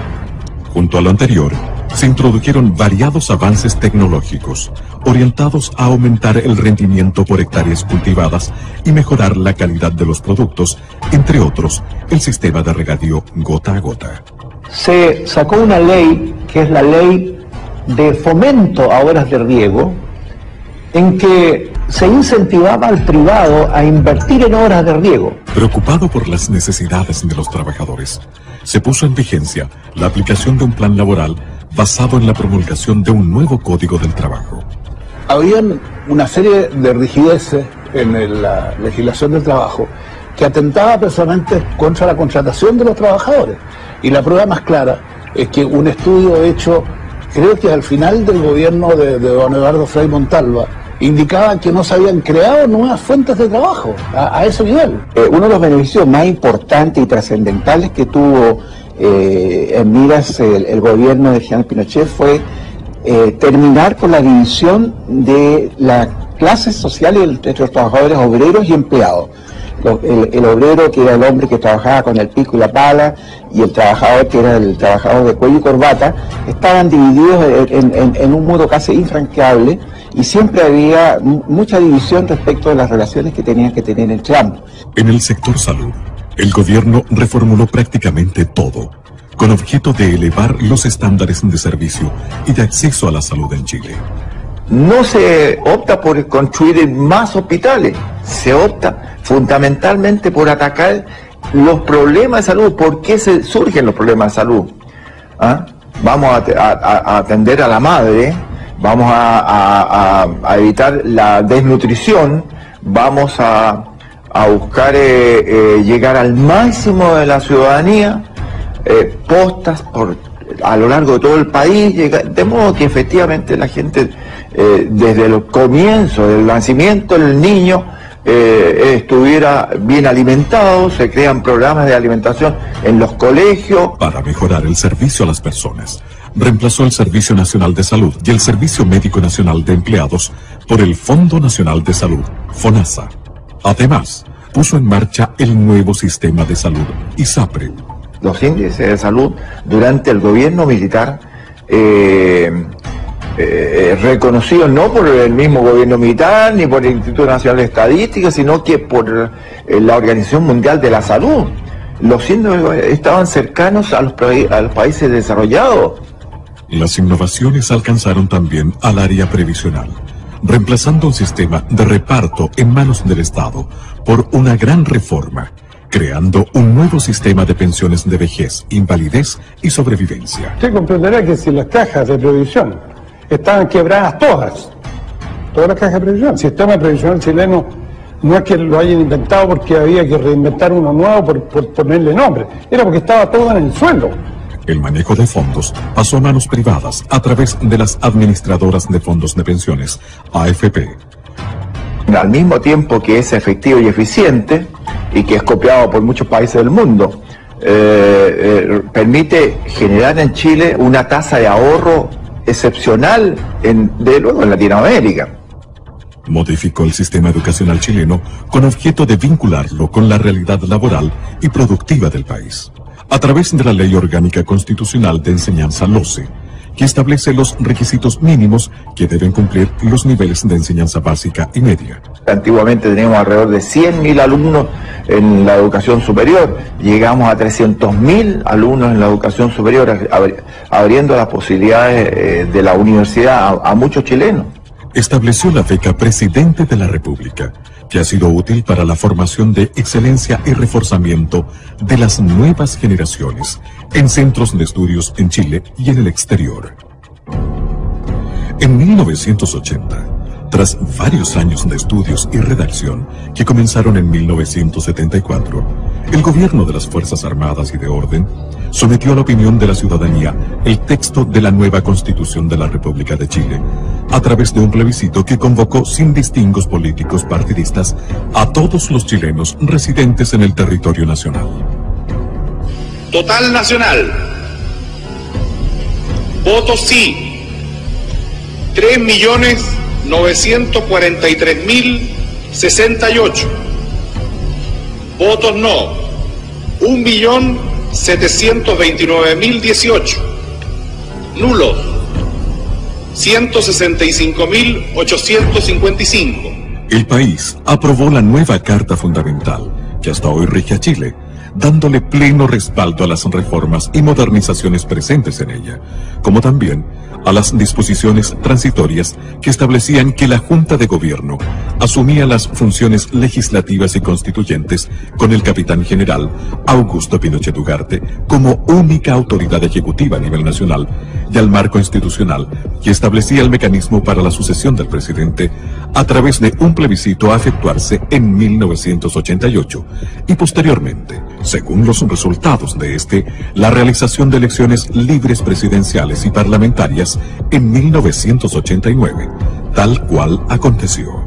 Junto a lo anterior, se introdujeron variados avances tecnológicos orientados a aumentar el rendimiento por hectáreas cultivadas y mejorar la calidad de los productos, entre otros, el sistema de regadío gota a gota. Se sacó una ley, que es la ley de fomento a horas de riego, en que se incentivaba al privado a invertir en horas de riego. Preocupado por las necesidades de los trabajadores, se puso en vigencia la aplicación de un plan laboral basado en la promulgación de un nuevo Código del Trabajo. Habían una serie de rigideces en la legislación del trabajo que atentaba precisamente contra la contratación de los trabajadores. Y la prueba más clara es que un estudio hecho, creo que al final del gobierno de don Eduardo Frei Montalva, indicaba que no se habían creado nuevas fuentes de trabajo a ese nivel. Uno de los beneficios más importantes y trascendentales que tuvo en miras el gobierno de General Pinochet fue terminar con la división de las clases sociales entre los trabajadores obreros y empleados. El obrero, que era el hombre que trabajaba con el pico y la pala, y el trabajador, que era el trabajador de cuello y corbata, estaban divididos en un modo casi infranqueable, y siempre había mucha división respecto de las relaciones que tenían que tener entre ambos. En el sector salud, el gobierno reformuló prácticamente todo, con objeto de elevar los estándares de servicio y de acceso a la salud en Chile. No se opta por construir más hospitales, se opta fundamentalmente por atacar los problemas de salud. ¿Por qué surgen los problemas de salud? ¿Ah? Vamos a atender a la madre, vamos a evitar la desnutrición, vamos a buscar llegar al máximo de la ciudadanía, postas a lo largo de todo el país, de modo que efectivamente la gente desde el comienzo del nacimiento del niño estuviera bien alimentado. Se crean programas de alimentación en los colegios. Para mejorar el servicio a las personas, reemplazó el Servicio Nacional de Salud y el Servicio Médico Nacional de Empleados por el Fondo Nacional de Salud, FONASA. Además, puso en marcha el nuevo sistema de salud, ISAPRE. Los índices de salud durante el gobierno militar, reconocidos no por el mismo gobierno militar ni por el Instituto Nacional de Estadística, sino que por la Organización Mundial de la Salud. Los índices estaban cercanos a los países desarrollados. Las innovaciones alcanzaron también al área previsional, reemplazando un sistema de reparto en manos del Estado por una gran reforma, creando un nuevo sistema de pensiones de vejez, invalidez y sobrevivencia. Usted comprenderá que si las cajas de previsión estaban quebradas todas las cajas de previsión, el sistema previsional chileno no es que lo hayan inventado porque había que reinventar uno nuevo por ponerle nombre, era porque estaba todo en el suelo. El manejo de fondos pasó a manos privadas a través de las administradoras de fondos de pensiones, AFP. Al mismo tiempo que es efectivo y eficiente, y que es copiado por muchos países del mundo, permite generar en Chile una tasa de ahorro excepcional, de luego en Latinoamérica. Modificó el sistema educacional chileno con objeto de vincularlo con la realidad laboral y productiva del país, a través de la Ley Orgánica Constitucional de Enseñanza LOCE, que establece los requisitos mínimos que deben cumplir los niveles de enseñanza básica y media. Antiguamente teníamos alrededor de 100.000 alumnos en la educación superior, llegamos a 300.000 alumnos en la educación superior, abriendo las posibilidades de la universidad a muchos chilenos. Estableció la beca Presidente de la República, que ha sido útil para la formación de excelencia y reforzamiento de las nuevas generaciones en centros de estudios en Chile y en el exterior. En 1980, tras varios años de estudios y redacción que comenzaron en 1974, el gobierno de las Fuerzas Armadas y de Orden sometió a la opinión de la ciudadanía el texto de la nueva Constitución de la República de Chile, a través de un plebiscito que convocó sin distingos políticos partidistas a todos los chilenos residentes en el territorio nacional. Total nacional. Votos sí, 3.600.000. 943.068. Votos no, 1.729.018. Nulos, 165.855. El país aprobó la nueva Carta Fundamental, que hasta hoy rige a Chile, dándole pleno respaldo a las reformas y modernizaciones presentes en ella, como también a las disposiciones transitorias que establecían que la Junta de Gobierno asumía las funciones legislativas y constituyentes con el capitán general Augusto Pinochet Ugarte como única autoridad ejecutiva a nivel nacional, y al marco institucional que establecía el mecanismo para la sucesión del presidente a través de un plebiscito a efectuarse en 1988 y posteriormente, según los resultados de este, la realización de elecciones libres presidenciales y parlamentarias en 1989, tal cual aconteció.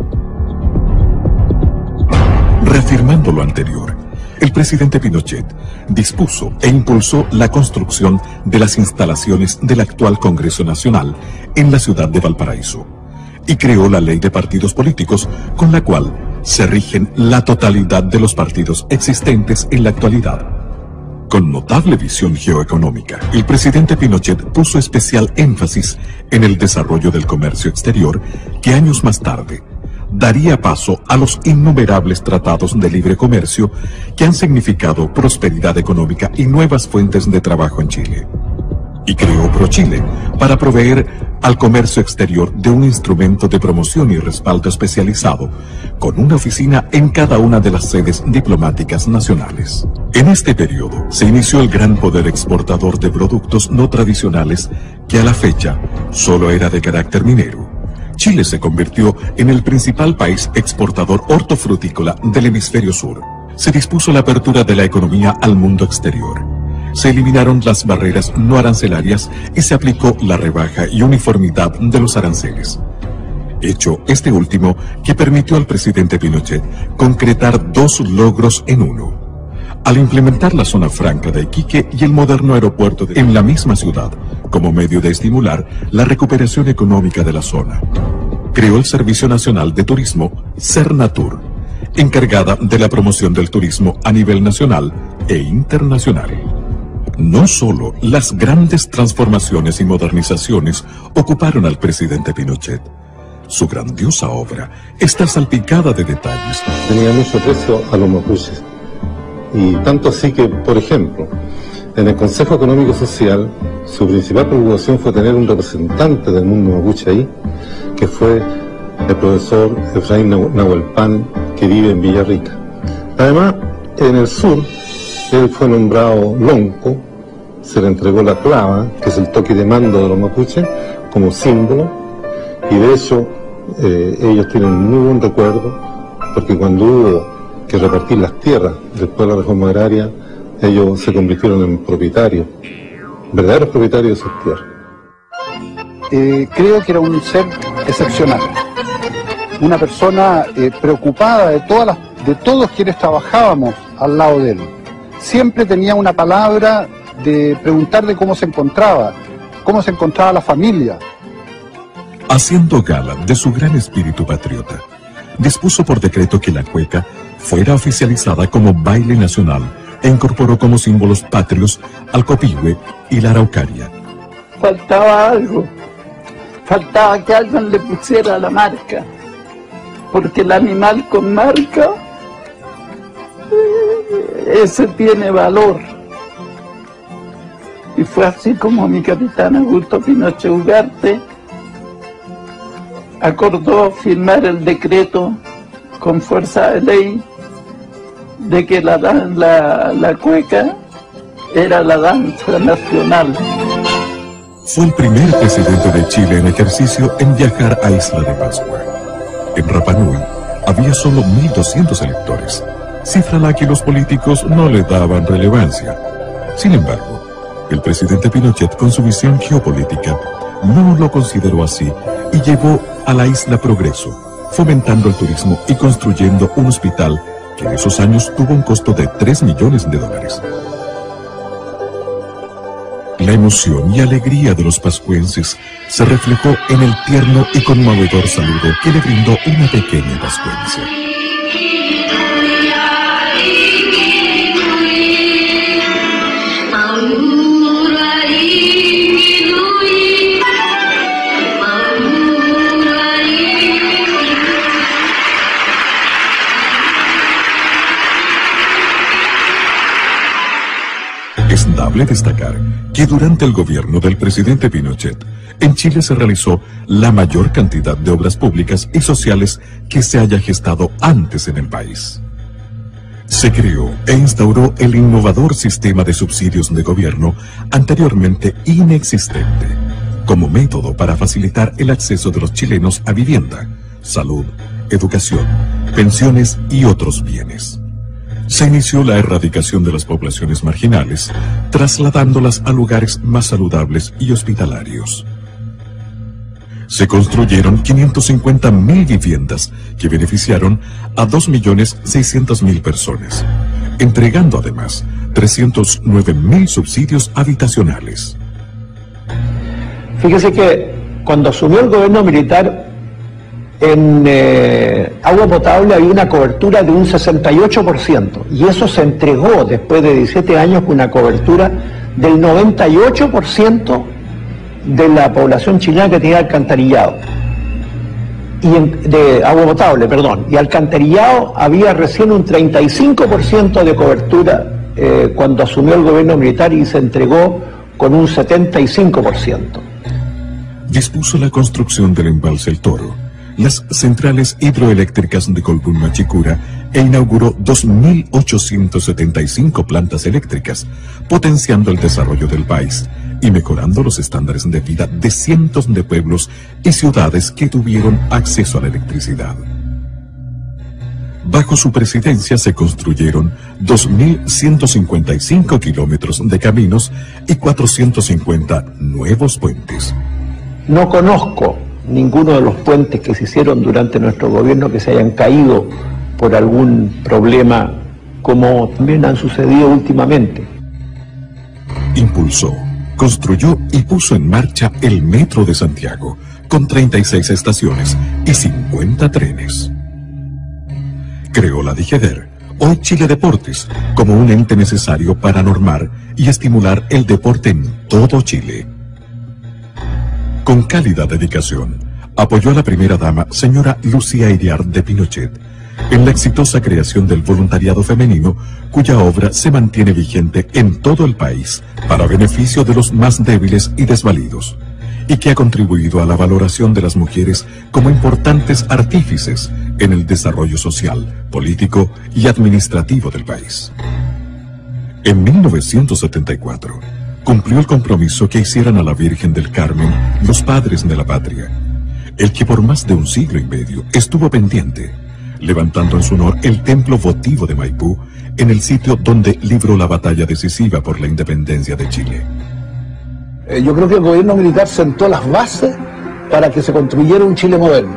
Reafirmando lo anterior, el presidente Pinochet dispuso e impulsó la construcción de las instalaciones del actual Congreso Nacional en la ciudad de Valparaíso y creó la ley de partidos políticos con la cual se rigen la totalidad de los partidos existentes en la actualidad. Con notable visión geoeconómica, el presidente Pinochet puso especial énfasis en el desarrollo del comercio exterior que años más tarde daría paso a los innumerables tratados de libre comercio que han significado prosperidad económica y nuevas fuentes de trabajo en Chile. Y creó ProChile para proveer al comercio exterior de un instrumento de promoción y respaldo especializado, con una oficina en cada una de las sedes diplomáticas nacionales. En este periodo se inició el gran poder exportador de productos no tradicionales que a la fecha solo era de carácter minero. Chile se convirtió en el principal país exportador hortofrutícola del hemisferio sur. Se dispuso la apertura de la economía al mundo exterior. Se eliminaron las barreras no arancelarias y se aplicó la rebaja y uniformidad de los aranceles. Hecho este último que permitió al presidente Pinochet concretar dos logros en uno. Al implementar la zona franca de Iquique y el moderno aeropuerto en la misma ciudad, como medio de estimular la recuperación económica de la zona. Creó el Servicio Nacional de Turismo, Sernatur, encargada de la promoción del turismo a nivel nacional e internacional. No solo las grandes transformaciones y modernizaciones ocuparon al presidente Pinochet. Su grandiosa obra está salpicada de detalles. Tenía mucho aprecio a los mapuches. Y tanto así que, por ejemplo, en el Consejo Económico Social, su principal preocupación fue tener un representante del mundo mapuche ahí, que fue el profesor Efraín Nahuelpan, que vive en Villarrica. Además, en el sur, él fue nombrado lonco, se le entregó la clava, que es el toque de mando de los mapuches, como símbolo, y de hecho, ellos tienen un muy buen recuerdo, porque cuando hubo que repartir las tierras después de la reforma agraria, ellos se convirtieron en propietarios, verdaderos propietarios de sus tierras. Creo que era un ser excepcional, una persona preocupada de todos quienes trabajábamos al lado de él. Siempre tenía una palabra de preguntar de cómo se encontraba la familia. Haciendo gala de su gran espíritu patriota, dispuso por decreto que la cueca fuera oficializada como baile nacional e incorporó como símbolos patrios al copihue y la araucaria. Faltaba algo, faltaba que alguien le pusiera la marca, porque el animal con marca, ese tiene valor. Y fue así como mi capitán Augusto Pinochet Ugarte acordó firmar el decreto con fuerza de ley de que la cueca era la danza nacional. Fue el primer presidente de Chile en ejercicio en viajar a Isla de Pascua. En Rapa Nui había solo 1.200 electores, cifra a la que los políticos no le daban relevancia. Sin embargo, el presidente Pinochet, con su visión geopolítica, no lo consideró así y llevó a la isla progreso, fomentando el turismo y construyendo un hospital que en esos años tuvo un costo de $3 millones. La emoción y alegría de los pascuenses se reflejó en el tierno y conmovedor saludo que le brindó una pequeña pascuense. Es dable destacar que durante el gobierno del presidente Pinochet, en Chile se realizó la mayor cantidad de obras públicas y sociales que se haya gestado antes en el país. Se creó e instauró el innovador sistema de subsidios de gobierno anteriormente inexistente, como método para facilitar el acceso de los chilenos a vivienda, salud, educación, pensiones y otros bienes. Se inició la erradicación de las poblaciones marginales, trasladándolas a lugares más saludables y hospitalarios. Se construyeron 550.000 viviendas que beneficiaron a 2.600.000 personas, entregando además 309.000 subsidios habitacionales. Fíjese que cuando asumió el gobierno militar, en agua potable había una cobertura de un 68%, y eso se entregó después de 17 años con una cobertura del 98% de la población chilena que tenía alcantarillado, de agua potable, perdón, y alcantarillado había recién un 35% de cobertura cuando asumió el gobierno militar, y se entregó con un 75%. Dispuso la construcción del embalse El Toro, las centrales hidroeléctricas de Colbún Machicura, e inauguró 2.875 plantas eléctricas, potenciando el desarrollo del país y mejorando los estándares de vida de cientos de pueblos y ciudades que tuvieron acceso a la electricidad. Bajo su presidencia se construyeron 2.155 kilómetros de caminos y 450 nuevos puentes. No conozco ninguno de los puentes que se hicieron durante nuestro gobierno que se hayan caído por algún problema, como también han sucedido últimamente. Impulsó, construyó y puso en marcha el Metro de Santiago, con 36 estaciones y 50 trenes. Creó la DIGEDER, hoy Chile Deportes, como un ente necesario para normar y estimular el deporte en todo Chile. Con cálida dedicación, apoyó a la primera dama, señora Lucía Iriart de Pinochet, en la exitosa creación del voluntariado femenino, cuya obra se mantiene vigente en todo el país para beneficio de los más débiles y desvalidos, y que ha contribuido a la valoración de las mujeres como importantes artífices en el desarrollo social, político y administrativo del país. En 1974, cumplió el compromiso que hicieran a la Virgen del Carmen los padres de la patria, el que por más de un siglo y medio estuvo pendiente, levantando en su honor el templo votivo de Maipú, en el sitio donde libró la batalla decisiva por la independencia de Chile. Yo creo que el gobierno militar sentó las bases para que se construyera un Chile moderno.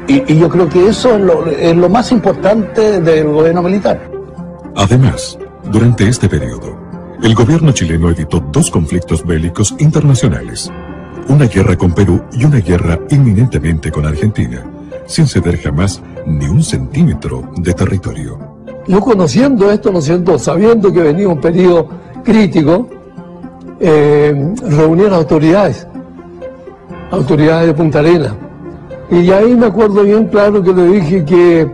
Y yo creo que eso es lo más importante del gobierno militar. Además, durante este periodo, el gobierno chileno evitó 2 conflictos bélicos internacionales, una guerra con Perú y una guerra inminentemente con Argentina, sin ceder jamás ni un centímetro de territorio. Yo conociendo esto, ¿no es cierto?, sabiendo que venía un periodo crítico, reuní a autoridades de Punta Arenas, y ahí me acuerdo bien claro que le dije que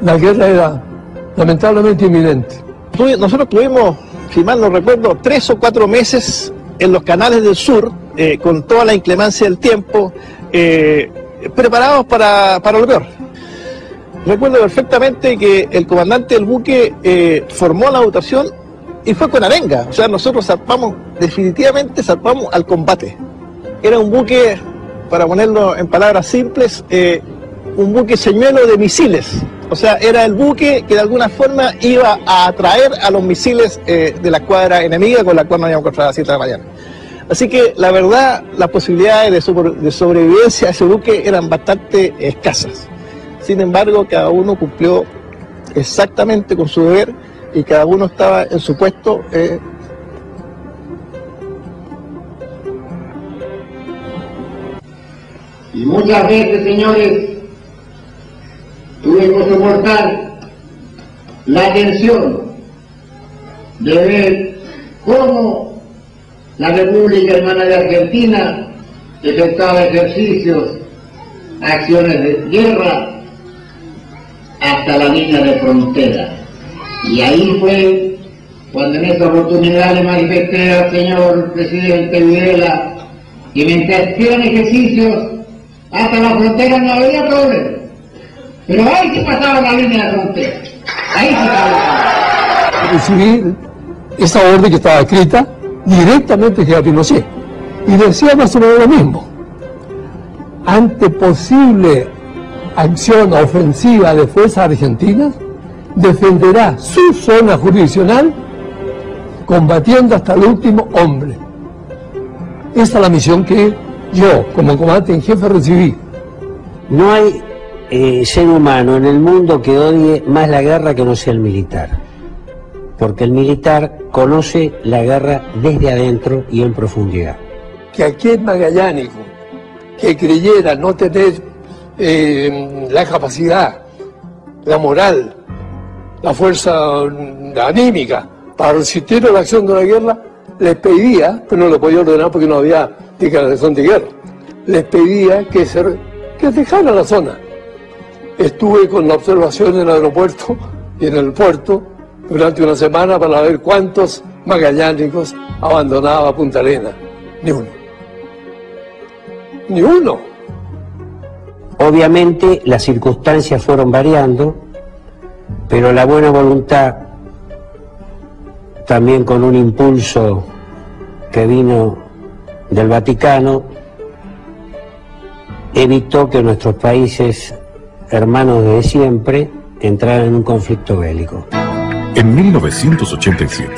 la guerra era lamentablemente inminente. Nosotros tuvimos, si mal no recuerdo, 3 o 4 meses en los canales del sur, con toda la inclemencia del tiempo, preparados para lo peor. Recuerdo perfectamente que el comandante del buque formó la dotación y fue con arenga. O sea, nosotros definitivamente zarpamos al combate. Era un buque, para ponerlo en palabras simples, un buque señuelo de misiles. O sea, era el buque que de alguna forma iba a atraer a los misiles de la escuadra enemiga, con la cual nos íbamos a encontrar a las 7 de la mañana. Así que, la verdad, las posibilidades de sobrevivencia a ese buque eran bastante escasas. Sin embargo, cada uno cumplió exactamente con su deber y cada uno estaba en su puesto Y muchas veces, señores, tuve que soportar la tensión de ver cómo la República Hermana de Argentina efectuaba ejercicios, acciones de guerra hasta la línea de frontera. Y ahí fue cuando en esa oportunidad le manifesté al señor presidente Videla que mientras hacían ejercicios hasta la frontera no había problema. Pero ahí sí pasaba la línea de frontera. Ahí sí pasaba. Recibí esa orden que estaba escrita directamente de Pinochet. Y decía más o menos lo mismo. Ante posible acción ofensiva de fuerzas argentinas, defenderá su zona jurisdiccional combatiendo hasta el último hombre. Esa es la misión que yo, como comandante en jefe, recibí. No hay ser humano en el mundo que odie más la guerra que no sea el militar. Porque el militar conoce la guerra desde adentro y en profundidad. Que aquel magallánico que creyera no tener la capacidad, la moral, la fuerza anímica para resistir a la acción de la guerra, les pedía, pero no lo podía ordenar porque no había declaración de guerra, les pedía que dejaran la zona. Estuve con la observación en el aeropuerto y en el puerto durante una semana para ver cuántos magallánicos abandonaba Punta Arenas. Ni uno. Ni uno. Obviamente las circunstancias fueron variando, pero la buena voluntad, también con un impulso que vino del Vaticano, evitó que nuestros países hermanos desde siempre entraran en un conflicto bélico. En 1987,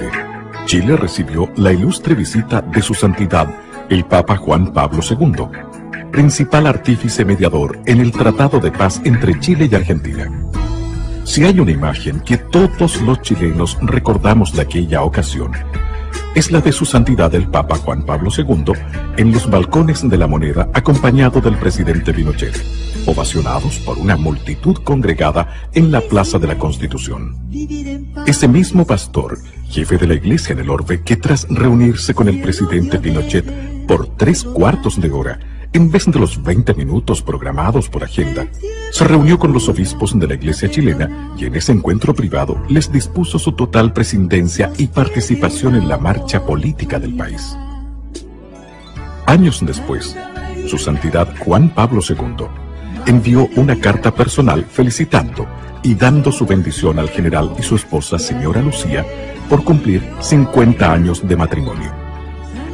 Chile recibió la ilustre visita de su santidad, el Papa Juan Pablo II, principal artífice mediador en el Tratado de Paz entre Chile y Argentina. Si hay una imagen que todos los chilenos recordamos de aquella ocasión, es la de su santidad el Papa Juan Pablo II en los balcones de la Moneda acompañado del presidente Pinochet, ovacionados por una multitud congregada en la Plaza de la Constitución. Ese mismo pastor, jefe de la iglesia en el Orbe, que tras reunirse con el presidente Pinochet por 3/4 de hora, en vez de los 20 minutos programados por agenda, se reunió con los obispos de la iglesia chilena y en ese encuentro privado les dispuso su total presidencia y participación en la marcha política del país. Años después, su santidad Juan Pablo II envió una carta personal felicitando y dando su bendición al general y su esposa, señora Lucía, por cumplir 50 años de matrimonio.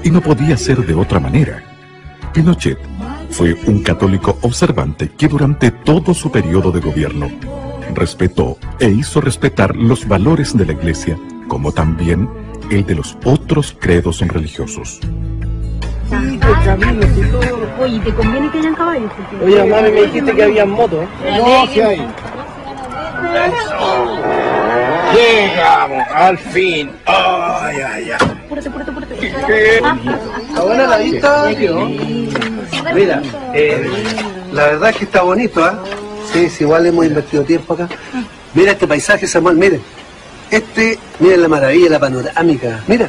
Y no podía ser de otra manera. Pinochet fue un católico observante que durante todo su periodo de gobierno respetó e hizo respetar los valores de la Iglesia, como también el de los otros credos religiosos. Oye, ¿te conviene que hayan caballos? Oye, mami, me dijiste que había motos. No, sí hay. Llegamos, al fin. Ay, ay, ay. Apúrate. ¿Está buena la vista? Mira, la verdad es que está bonito, ¿ah? Sí, igual hemos invertido tiempo acá. Mira este paisaje, Samuel, miren. Miren la maravilla, la panorámica. Mira.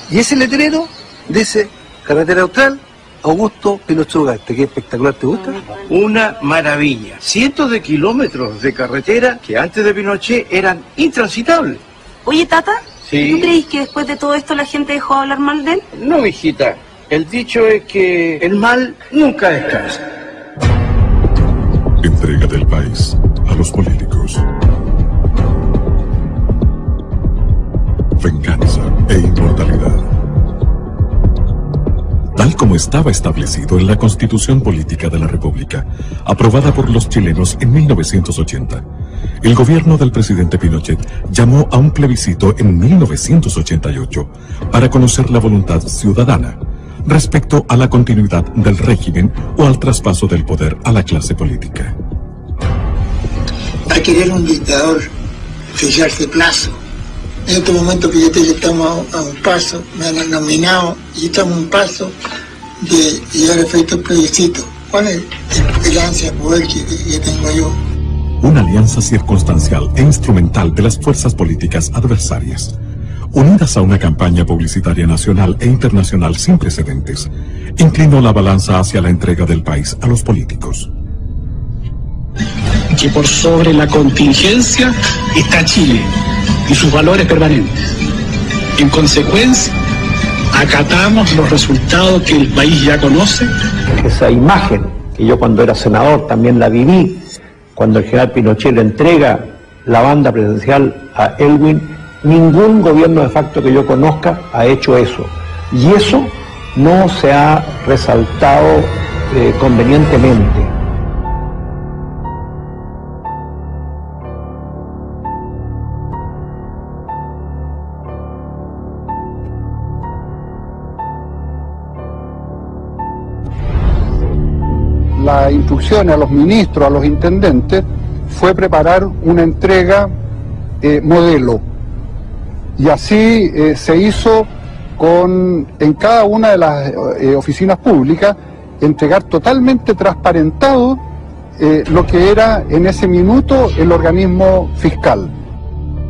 Y ese letrero dice Carretera Austral, Augusto Pinochet Ugarte. Qué espectacular, ¿te gusta? Una maravilla. Cientos de kilómetros de carretera que antes de Pinochet eran intransitables. Oye, Tata, Sí. ¿tú crees que después de todo esto la gente dejó de hablar mal de él? No, mijita. El dicho es que el mal nunca descansa. Entrega del país a los políticos. Venganza e inmortalidad. Tal como estaba establecido en la Constitución Política de la República, aprobada por los chilenos en 1980, el gobierno del presidente Pinochet llamó a un plebiscito en 1988 para conocer la voluntad ciudadana respecto a la continuidad del régimen o al traspaso del poder a la clase política. Va a querer un dictador fijarse plazo. En este momento, fíjate que estamos a un paso, me han nominado y estamos a un paso de llegar a efecto plebiscito. ¿Cuál es el ansia de poder que tengo yo? Una alianza circunstancial e instrumental de las fuerzas políticas adversarias, unidas a una campaña publicitaria nacional e internacional sin precedentes, inclinó la balanza hacia la entrega del país a los políticos. Que por sobre la contingencia está Chile y sus valores permanentes. En consecuencia, acatamos los resultados que el país ya conoce. Esa imagen, que yo cuando era senador también la viví, cuando el general Pinochet le entrega la banda presidencial a Elwin, ningún gobierno de facto que yo conozca ha hecho eso. Y eso no se ha resaltado convenientemente. La instrucción a los ministros, a los intendentes, fue preparar una entrega modelo. Y así se hizo en cada una de las oficinas públicas, entregar totalmente transparentado lo que era en ese minuto el organismo fiscal.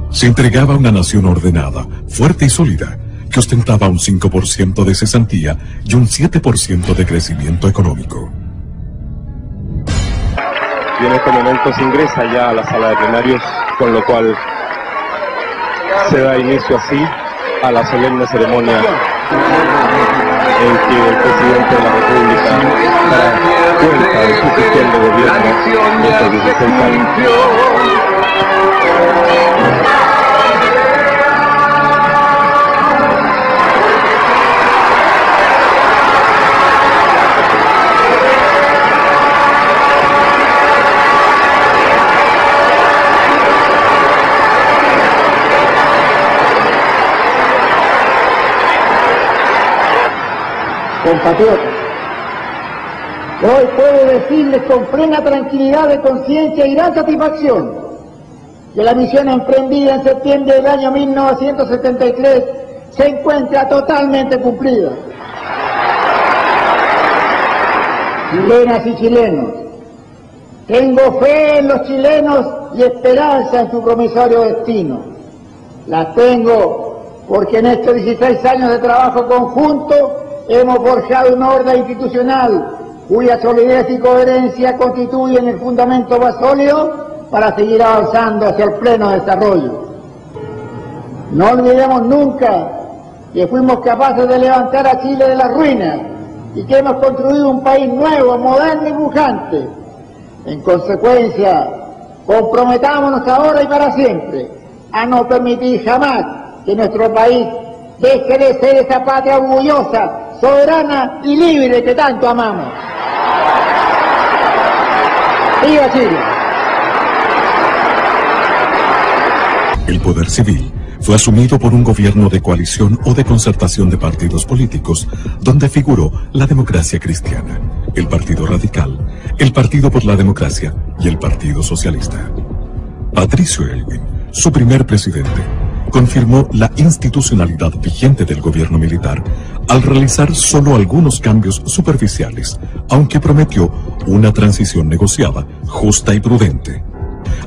Se entregaba una nación ordenada, fuerte y sólida, que ostentaba un 5% de cesantía y un 7% de crecimiento económico. Y en este momento se ingresa ya a la sala de plenarios, con lo cual se da inicio así a la solemne ceremonia en que el presidente de la República dará cuenta de su gestión de gobierno de estos 16 años. Compatriotas, hoy puedo decirles con plena tranquilidad de conciencia y gran satisfacción que la misión emprendida en septiembre del año 1973 se encuentra totalmente cumplida. Chilenas y chilenos, tengo fe en los chilenos y esperanza en su promisorio destino. La tengo porque en estos 16 años de trabajo conjunto hemos forjado una orden institucional cuya solidez y coherencia constituyen el fundamento más sólido para seguir avanzando hacia el pleno desarrollo. No olvidemos nunca que fuimos capaces de levantar a Chile de las ruinas y que hemos construido un país nuevo, moderno y pujante. En consecuencia, comprometámonos ahora y para siempre a no permitir jamás que nuestro país deje de ser esa patria orgullosa, soberana y libre que tanto amamos. ¡Viva Chile! El poder civil fue asumido por un gobierno de coalición o de concertación de partidos políticos, donde figuró la Democracia Cristiana, el Partido Radical, el Partido por la Democracia y el Partido Socialista. Patricio Elwin, su primer presidente, confirmó la institucionalidad vigente del gobierno militar al realizar solo algunos cambios superficiales, aunque prometió una transición negociada, justa y prudente.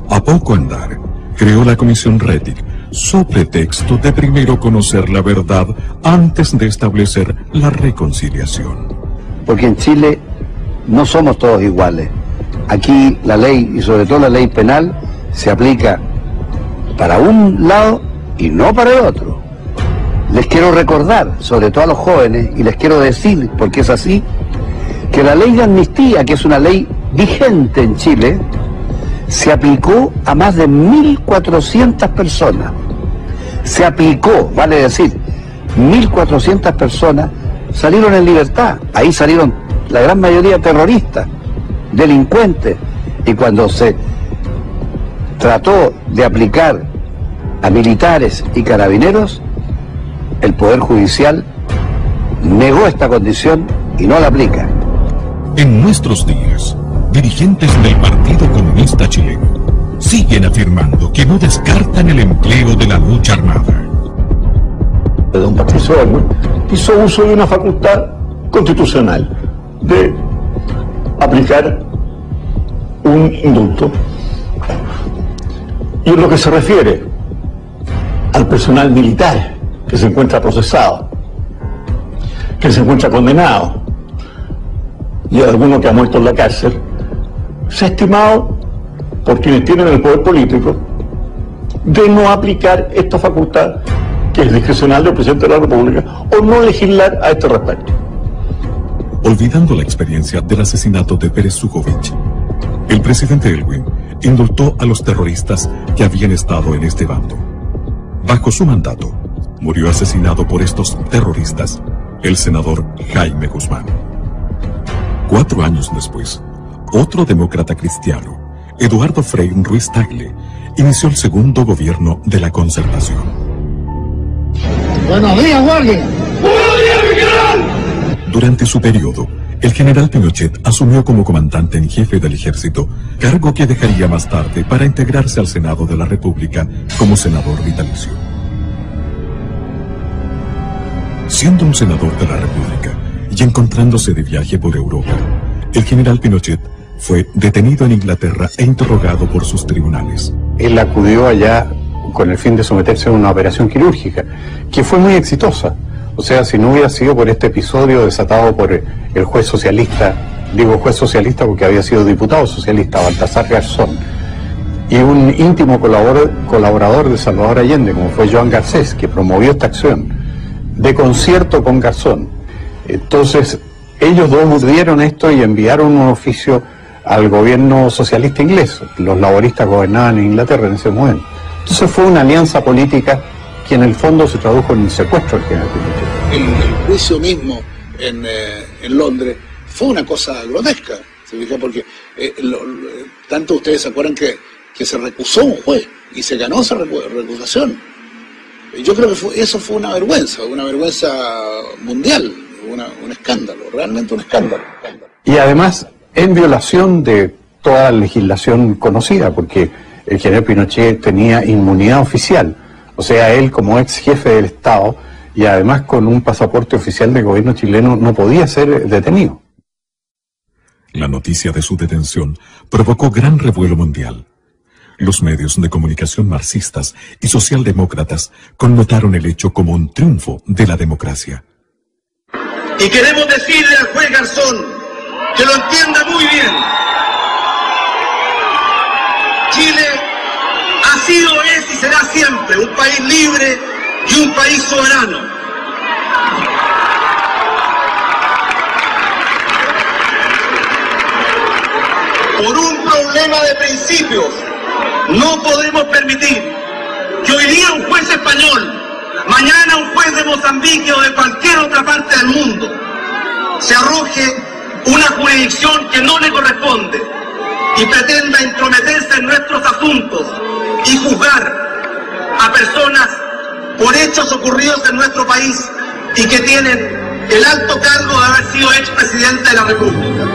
A poco andar, creó la Comisión Rettig, so pretexto de primero conocer la verdad antes de establecer la reconciliación. Porque en Chile no somos todos iguales. Aquí la ley, y sobre todo la ley penal, se aplica para un lado y no para el otro. Les quiero recordar, sobre todo a los jóvenes, y les quiero decir, porque es así, que la ley de amnistía, que es una ley vigente en Chile, se aplicó a más de 1.400 personas. Se aplicó, vale decir, 1.400 personas salieron en libertad. Ahí salieron la gran mayoría terroristas, delincuentes. Y cuando se trató de aplicar a militares y carabineros, el Poder Judicial negó esta condición y no la aplica. En nuestros días, dirigentes del Partido Comunista Chileno siguen afirmando que no descartan el empleo de la lucha armada. Don Patricio Elwin hizo uso de una facultad constitucional de aplicar un indulto. Y en lo que se refiere al personal militar que se encuentra procesado, que se encuentra condenado, y a alguno que ha muerto en la cárcel, se ha estimado por quienes tienen el poder político de no aplicar esta facultad que es discrecional del presidente de la República o no legislar a este respecto. Olvidando la experiencia del asesinato de Pérez Sujovic, el presidente Elwin indultó a los terroristas que habían estado en este bando. Bajo su mandato, murió asesinado por estos terroristas el senador Jaime Guzmán. 4 años después, otro demócrata cristiano, Eduardo Frei Ruiz Tagle, inició el segundo gobierno de la Concertación. Buenos días, guardia. ¡Buenos días, mi general! Durante su periodo, el general Pinochet asumió como comandante en jefe del ejército, cargo que dejaría más tarde para integrarse al Senado de la República como senador vitalicio. Siendo un senador de la República y encontrándose de viaje por Europa, el general Pinochet fue detenido en Inglaterra e interrogado por sus tribunales. Él acudió allá con el fin de someterse a una operación quirúrgica, que fue muy exitosa. O sea, si no hubiera sido por este episodio desatado por el juez socialista, digo juez socialista porque había sido diputado socialista, Baltasar Garzón, y un íntimo colaborador de Salvador Allende, como fue Joan Garcés, que promovió esta acción, de concierto con Garzón. Entonces, ellos dos urdieron esto y enviaron un oficio al gobierno socialista inglés. Los laboristas gobernaban en Inglaterra en ese momento. Entonces fue una alianza política que en el fondo se tradujo en el secuestro del general Pinochet. El juicio mismo en Londres fue una cosa grotesca, ¿se fija? Porque tanto ustedes se acuerdan que se recusó un juez y se ganó esa recusación. Yo creo que eso fue una vergüenza mundial, un escándalo, realmente un escándalo. Y además, en violación de toda la legislación conocida, porque el general Pinochet tenía inmunidad oficial, o sea, él como ex jefe del Estado y además con un pasaporte oficial del gobierno chileno no podía ser detenido. La noticia de su detención provocó gran revuelo mundial. Los medios de comunicación marxistas y socialdemócratas connotaron el hecho como un triunfo de la democracia. Y queremos decirle al juez Garzón que lo entienda muy bien. Chile ha sido, es y será siempre un país libre y un país soberano. Por un problema de principios, no podemos permitir que hoy día un juez español, mañana un juez de Mozambique o de cualquier otra parte del mundo, se arroje una jurisdicción que no le corresponde y pretenda intrometerse en nuestros asuntos y juzgar a personas por hechos ocurridos en nuestro país y que tienen el alto cargo de haber sido expresidente de la República.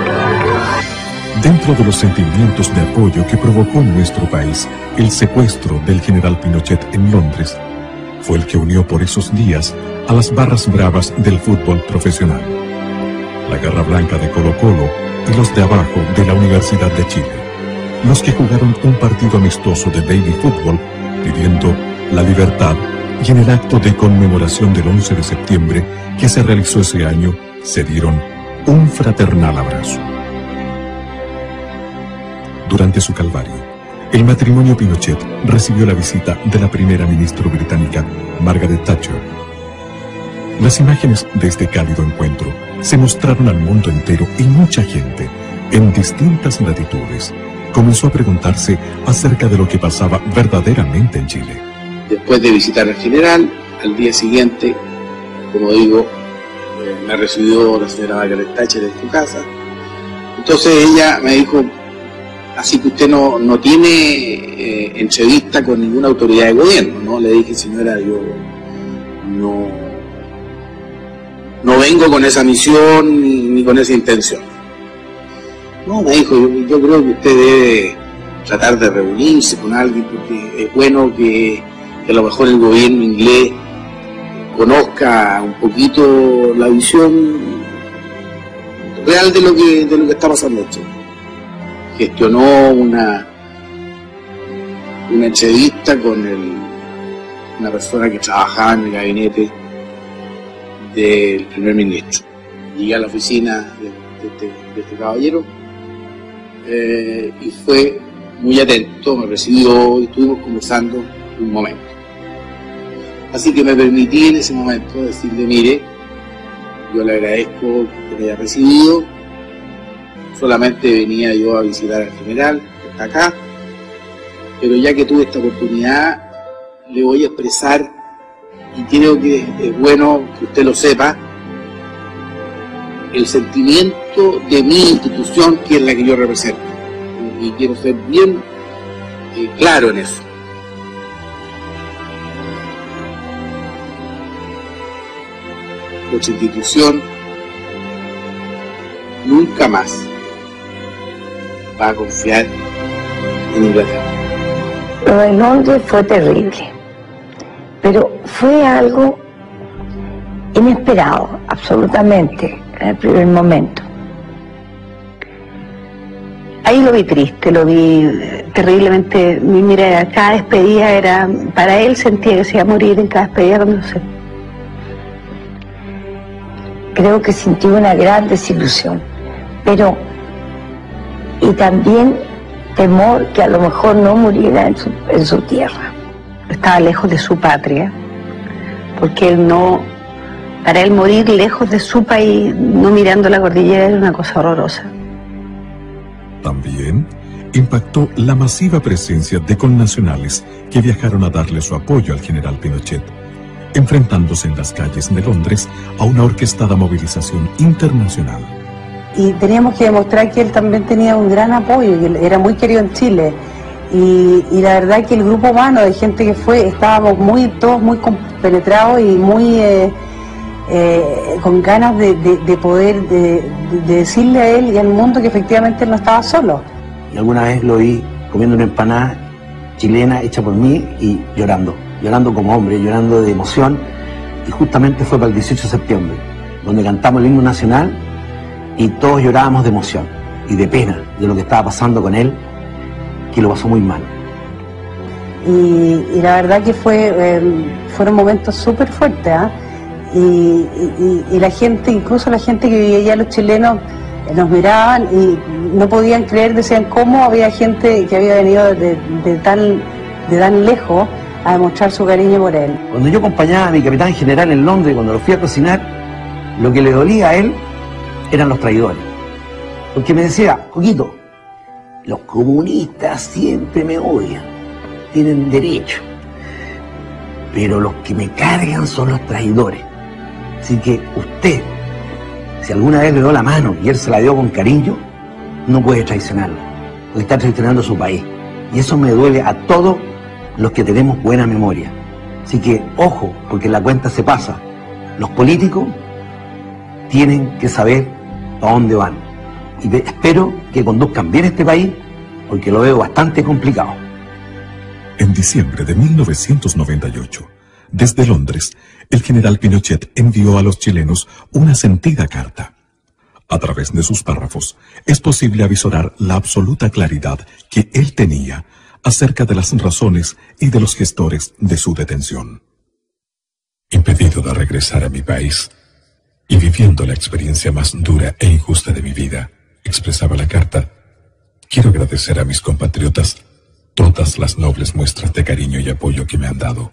Dentro de los sentimientos de apoyo que provocó en nuestro país el secuestro del general Pinochet en Londres, fue el que unió por esos días a las barras bravas del fútbol profesional. La Garra Blanca de Colo-Colo y los de abajo de la Universidad de Chile, los que jugaron un partido amistoso de baby fútbol pidiendo la libertad, y en el acto de conmemoración del 11 de septiembre que se realizó ese año, se dieron un fraternal abrazo. Durante su calvario, el matrimonio Pinochet recibió la visita de la primera ministra británica, Margaret Thatcher. Las imágenes de este cálido encuentro se mostraron al mundo entero y mucha gente, en distintas latitudes, comenzó a preguntarse acerca de lo que pasaba verdaderamente en Chile. Después de visitar al general, al día siguiente, como digo, me recibió la señora Margaret Thatcher en su casa. Entonces ella me dijo: así que usted no tiene entrevista con ninguna autoridad de gobierno, ¿no? Le dije: señora, yo no vengo con esa misión ni con esa intención. No, me dijo, yo creo que usted debe tratar de reunirse con alguien, porque es bueno que a lo mejor el gobierno inglés conozca un poquito la visión real de lo que está pasando en Chile. Gestionó una entrevista con una persona que trabajaba en el gabinete del primer ministro. Llegué a la oficina de este caballero y fue muy atento, me recibió y estuvimos conversando un momento. Así que me permití en ese momento decirle, mire, yo le agradezco que me haya recibido, solamente venía yo a visitar al general, que está acá, pero ya que tuve esta oportunidad, le voy a expresar, y creo que es bueno que usted lo sepa, el sentimiento de mi institución, que es la que yo represento. Y quiero ser bien claro en eso. Nuestra institución nunca más va a confiar en Inglaterra. Lo de Londres fue terrible, pero fue algo inesperado, absolutamente, en el primer momento. Ahí lo vi triste, lo vi terriblemente. Mira, cada despedida era, para él sentía que se iba a morir en cada despedida cuando se... Creo que sintió una gran desilusión, pero, y también temor que a lo mejor no muriera en su tierra. Estaba lejos de su patria, porque él no, para él morir lejos de su país, no mirando la cordillera, era una cosa horrorosa. También impactó la masiva presencia de connacionales que viajaron a darle su apoyo al general Pinochet, enfrentándose en las calles de Londres a una orquestada movilización internacional. Y teníamos que demostrar que él también tenía un gran apoyo, y él era muy querido en Chile. Y la verdad que el grupo humano de gente que fue, estábamos todos muy compenetrados y muy con ganas de poder decirle a él y al mundo que efectivamente él no estaba solo. Y alguna vez lo vi comiendo una empanada chilena hecha por mí y llorando como hombre, llorando de emoción, y justamente fue para el 18 de septiembre, donde cantamos el himno nacional y todos llorábamos de emoción y de pena de lo que estaba pasando con él, que lo pasó muy mal. Y la verdad que fueron momentos súper fuertes, ¿eh? Y la gente, incluso la gente que vivía allá, los chilenos, nos miraban y no podían creer, decían cómo había gente que había venido de tan lejos a demostrar su cariño por él. Cuando yo acompañaba a mi capitán general en Londres, cuando lo fui a cocinar, lo que le dolía a él eran los traidores. Porque me decía, Coquito, los comunistas siempre me odian, tienen derecho, pero los que me cargan son los traidores. Así que usted, si alguna vez le dio la mano y él se la dio con cariño, no puede traicionarlo, porque está traicionando a su país. Y eso me duele a todos los que tenemos buena memoria. Así que, ojo, porque la cuenta se pasa. Los políticos tienen que saber a dónde van. Y espero que conduzcan bien este país, porque lo veo bastante complicado. En diciembre de 1998, desde Londres, el general Pinochet envió a los chilenos una sentida carta. A través de sus párrafos, es posible avisorar la absoluta claridad que él tenía acerca de las razones y de los gestores de su detención. Impedido de regresar a mi país y viviendo la experiencia más dura e injusta de mi vida, expresaba la carta, quiero agradecer a mis compatriotas todas las nobles muestras de cariño y apoyo que me han dado.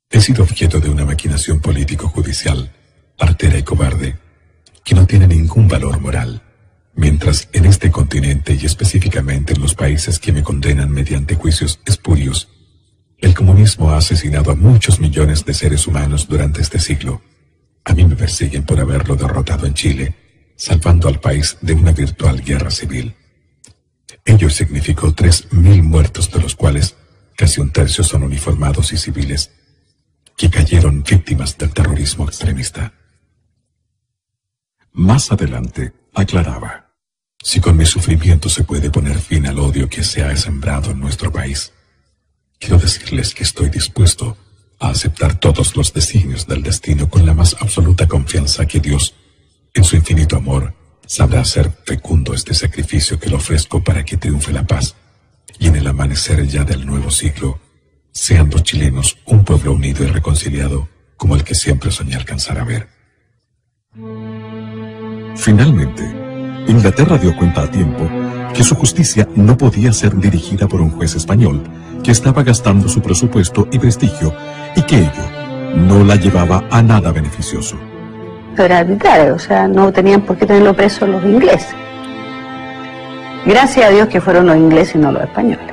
He sido objeto de una maquinación político-judicial, artera y cobarde, que no tiene ningún valor moral, mientras en este continente y específicamente en los países que me condenan mediante juicios espurios, el comunismo ha asesinado a muchos millones de seres humanos durante este siglo. A mí me persiguen por haberlo derrotado en Chile, salvando al país de una virtual guerra civil. Ello significó 3.000 muertos, de los cuales casi un tercio son uniformados y civiles, que cayeron víctimas del terrorismo extremista. Más adelante, aclaraba, si con mi sufrimiento se puede poner fin al odio que se ha sembrado en nuestro país, quiero decirles que estoy dispuesto a aceptar todos los designios del destino con la más absoluta confianza que Dios en su infinito amor, sabrá hacer fecundo este sacrificio que le ofrezco para que triunfe la paz, y en el amanecer ya del nuevo siglo, sean los chilenos un pueblo unido y reconciliado, como el que siempre soñé alcanzar a ver. Finalmente, Inglaterra dio cuenta a tiempo que su justicia no podía ser dirigida por un juez español que estaba gastando su presupuesto y prestigio, y que ello no la llevaba a nada beneficioso. Era arbitrario, o sea, no tenían por qué tenerlo preso los ingleses. Gracias a Dios que fueron los ingleses y no los españoles.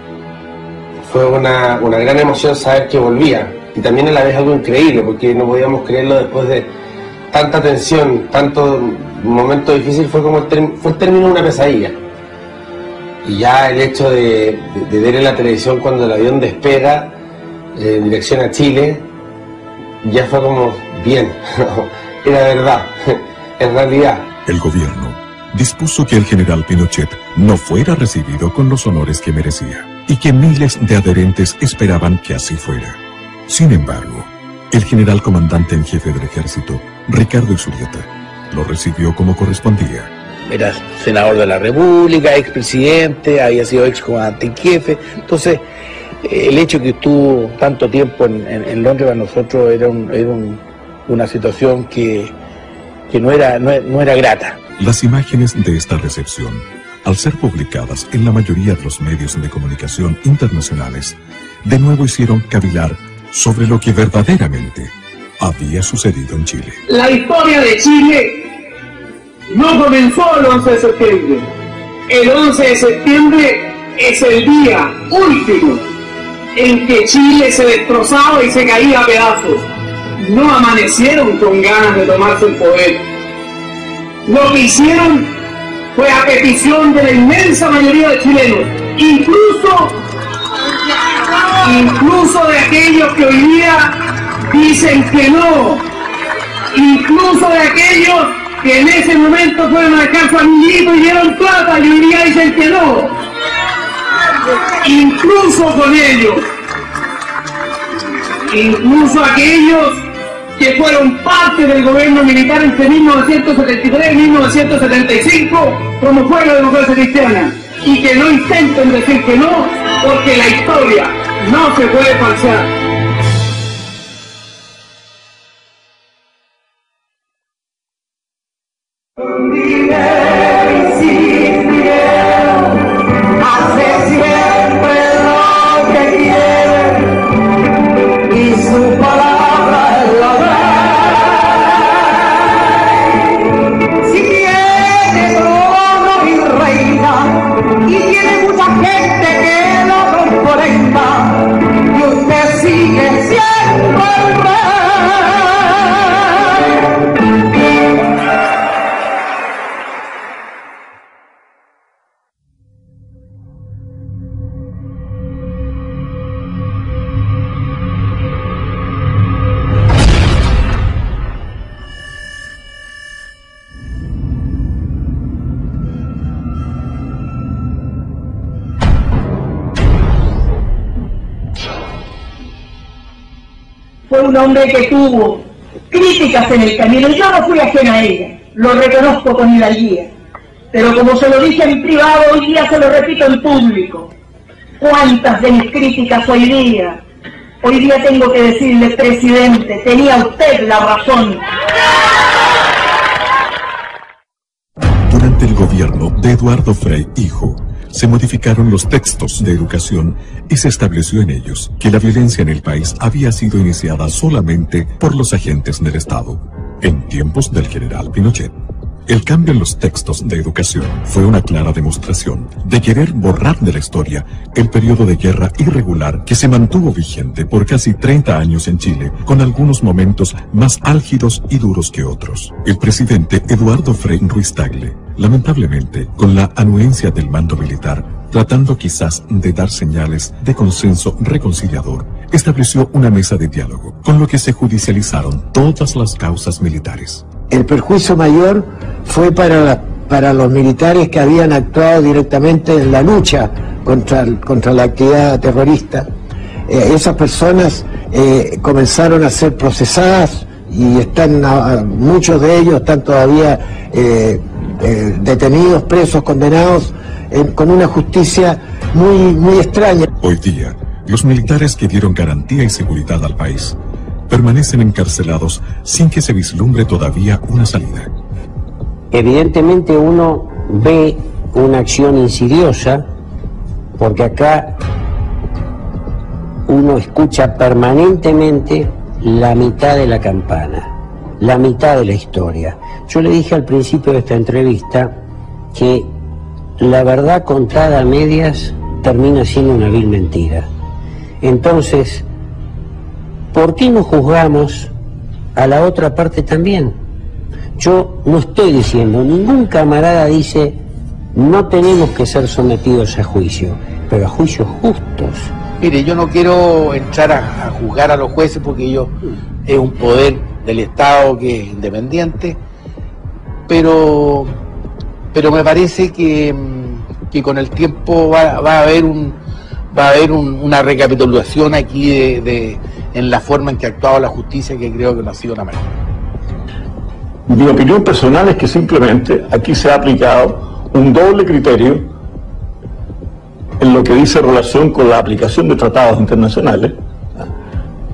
Fue una gran emoción saber que volvía, y también a la vez algo increíble, porque no podíamos creerlo después de tanta tensión, tanto momento difícil. Fue como fue el término de una pesadilla. Y ya el hecho de ver en la televisión cuando el avión despega en dirección a Chile, ya fue como bien, era verdad, en realidad. El gobierno dispuso que el general Pinochet no fuera recibido con los honores que merecía, y que miles de adherentes esperaban que así fuera. Sin embargo, el general comandante en jefe del ejército, Ricardo Isurieta, lo recibió como correspondía. Era senador de la República, expresidente, había sido excomandante en jefe. Entonces, el hecho que estuvo tanto tiempo en Londres para nosotros era una situación que no era grata. Las imágenes de esta recepción, al ser publicadas en la mayoría de los medios de comunicación internacionales, de nuevo hicieron cavilar sobre lo que verdaderamente había sucedido en Chile. La historia de Chile no comenzó el 11 de septiembre. El 11 de septiembre es el día último en que Chile se destrozaba y se caía a pedazos. No amanecieron con ganas de tomarse el poder. Lo que hicieron fue a petición de la inmensa mayoría de chilenos, incluso de aquellos que hoy día dicen que no, incluso de aquellos que en ese momento fueron a dejar su amiguito y dieron plata y hoy día dicen que no, incluso con ellos, incluso aquellos que fueron parte del gobierno militar entre 1973 y 1975, como fue la democracia cristiana, y que no intenten decir que no, porque la historia no se puede falsear. Fue un hombre que tuvo críticas en el camino, y yo no fui ajena a ella, lo reconozco con hidalguía, pero como se lo dije en privado, hoy día se lo repito en público. ¿Cuántas de mis críticas hoy día? Hoy día tengo que decirle, presidente, tenía usted la razón. Durante el gobierno de Eduardo Frei hijo, se modificaron los textos de educación y se estableció en ellos que la violencia en el país había sido iniciada solamente por los agentes del Estado, en tiempos del general Pinochet. El cambio en los textos de educación fue una clara demostración de querer borrar de la historia el periodo de guerra irregular que se mantuvo vigente por casi 30 años en Chile, con algunos momentos más álgidos y duros que otros. El presidente Eduardo Frei Ruiz-Tagle, lamentablemente, con la anuencia del mando militar, tratando quizás de dar señales de consenso reconciliador, estableció una mesa de diálogo, con lo que se judicializaron todas las causas militares. El perjuicio mayor fue para los militares que habían actuado directamente en la lucha contra la actividad terrorista. Esas personas comenzaron a ser procesadas y están, muchos de ellos están todavía detenidos, presos, condenados, con una justicia muy extraña. Hoy día, los militares que dieron garantía y seguridad al país permanecen encarcelados sin que se vislumbre todavía una salida. Evidentemente uno ve una acción insidiosa, porque acá uno escucha permanentemente la mitad de la campana, la mitad de la historia. Yo le dije al principio de esta entrevista que la verdad contada a medias termina siendo una vil mentira. Entonces, ¿por qué no juzgamos a la otra parte también? Yo no estoy diciendo, ningún camarada dice, no tenemos que ser sometidos a juicio, pero a juicios justos. Mire, yo no quiero entrar a juzgar a los jueces porque ellos es un poder del Estado que es independiente, pero me parece que con el tiempo va a haber una recapitulación aquí en la forma en que ha actuado la justicia, que creo que no ha sido la mejor. Mi opinión personal es que simplemente aquí se ha aplicado un doble criterio en lo que dice relación con la aplicación de tratados internacionales,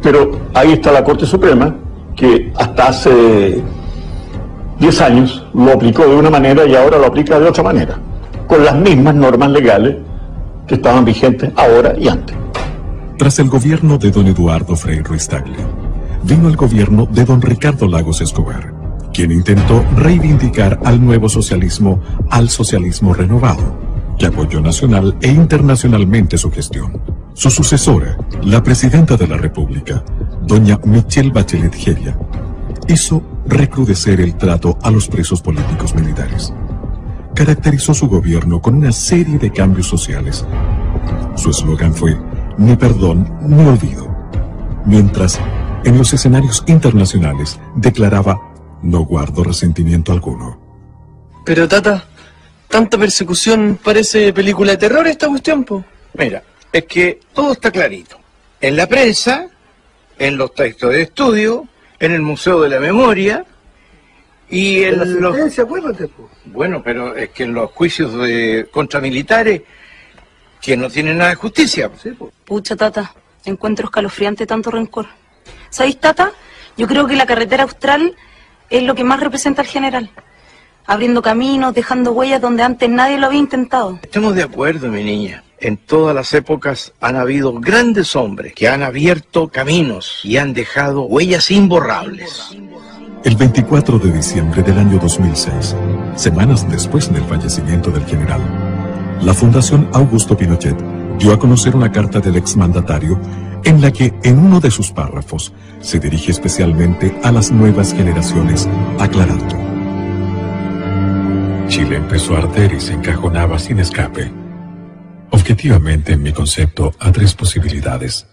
pero ahí está la Corte Suprema, que hasta hace 10 años lo aplicó de una manera y ahora lo aplica de otra manera, con las mismas normas legales que estaban vigentes ahora y antes. Tras el gobierno de don Eduardo Frei Ruiz-Tagle, vino el gobierno de don Ricardo Lagos Escobar, quien intentó reivindicar al nuevo socialismo, al socialismo renovado, que apoyó nacional e internacionalmente su gestión. Su sucesora, la presidenta de la República, doña Michelle Bachelet Jeria, hizo recrudecer el trato a los presos políticos militares. Caracterizó su gobierno con una serie de cambios sociales. Su eslogan fue ni perdón ni olvido, mientras en los escenarios internacionales declaraba no guardo resentimiento alguno. Pero Tata, tanta persecución parece película de terror esta cuestión, po. Mira, es que todo está clarito. En la prensa, en los textos de estudio, en el Museo de la Memoria y en la sentencia, acuérdate, po. Bueno, pero es que en los juicios contra militares que no tienen nada de justicia. Sí, po. Pucha, Tata, encuentro escalofriante tanto rencor. ¿Sabéis, Tata? Yo creo que la carretera austral es lo que más representa al general. Abriendo caminos, dejando huellas donde antes nadie lo había intentado. Estamos de acuerdo, mi niña. En todas las épocas han habido grandes hombres que han abierto caminos y han dejado huellas imborrables. El 24 de diciembre del año 2006, semanas después del fallecimiento del general, la Fundación Augusto Pinochet dio a conocer una carta del exmandatario en la que en uno de sus párrafos se dirige especialmente a las nuevas generaciones, aclarando: Chile empezó a arder y se encajonaba sin escape. Objetivamente, en mi concepto, a 3 posibilidades.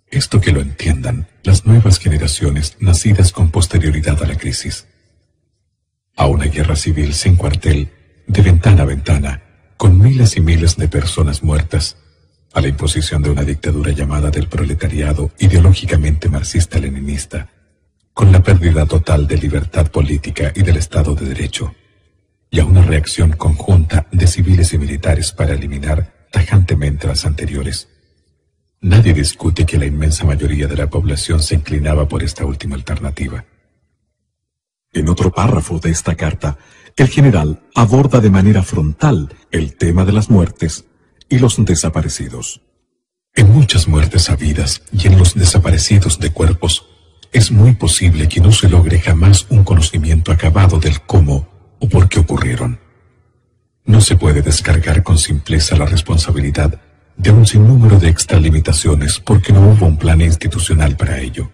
Esto que lo entiendan las nuevas generaciones nacidas con posterioridad a la crisis. A una guerra civil sin cuartel, de ventana a ventana, con miles y miles de personas muertas, a la imposición de una dictadura llamada del proletariado ideológicamente marxista-leninista, con la pérdida total de libertad política y del Estado de Derecho, y a una reacción conjunta de civiles y militares para eliminar tajantemente las anteriores. Nadie discute que la inmensa mayoría de la población se inclinaba por esta última alternativa. En otro párrafo de esta carta, el general aborda de manera frontal el tema de las muertes y los desaparecidos. En muchas muertes habidas y en los desaparecidos de cuerpos, es muy posible que no se logre jamás un conocimiento acabado del cómo o por qué ocurrieron. No se puede descargar con simpleza la responsabilidad de un sinnúmero de extralimitaciones porque no hubo un plan institucional para ello.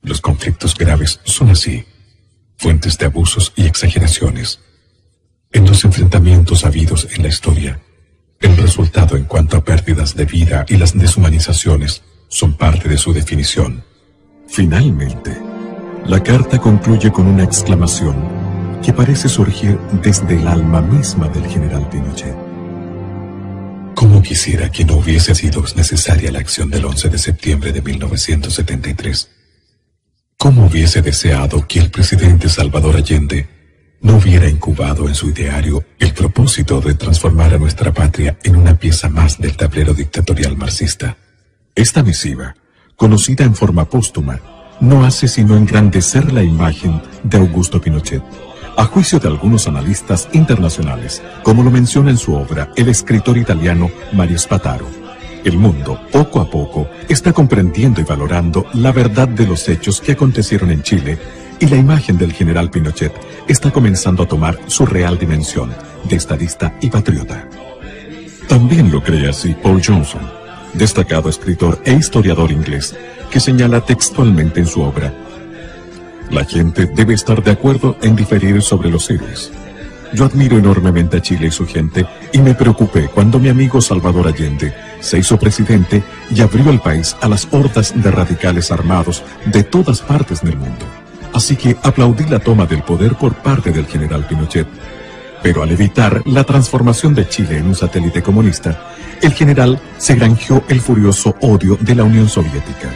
Los conflictos graves son así, fuentes de abusos y exageraciones. En los enfrentamientos habidos en la historia, el resultado en cuanto a pérdidas de vida y las deshumanizaciones son parte de su definición. Finalmente, la carta concluye con una exclamación que parece surgir desde el alma misma del general Pinochet. ¿Cómo quisiera que no hubiese sido necesaria la acción del 11 de septiembre de 1973? ¿Cómo hubiese deseado que el presidente Salvador Allende no hubiera incubado en su ideario el propósito de transformar a nuestra patria en una pieza más del tablero dictatorial marxista? Esta misiva, conocida en forma póstuma, no hace sino engrandecer la imagen de Augusto Pinochet. A juicio de algunos analistas internacionales, como lo menciona en su obra el escritor italiano Mario Spataro, el mundo, poco a poco, está comprendiendo y valorando la verdad de los hechos que acontecieron en Chile, y la imagen del general Pinochet está comenzando a tomar su real dimensión de estadista y patriota. También lo cree así Paul Johnson, destacado escritor e historiador inglés, que señala textualmente en su obra: la gente debe estar de acuerdo en diferir sobre los héroes. Yo admiro enormemente a Chile y su gente, y me preocupé cuando mi amigo Salvador Allende se hizo presidente y abrió el país a las hordas de radicales armados de todas partes del mundo. Así que aplaudí la toma del poder por parte del general Pinochet. Pero al evitar la transformación de Chile en un satélite comunista, el general se granjeó el furioso odio de la Unión Soviética.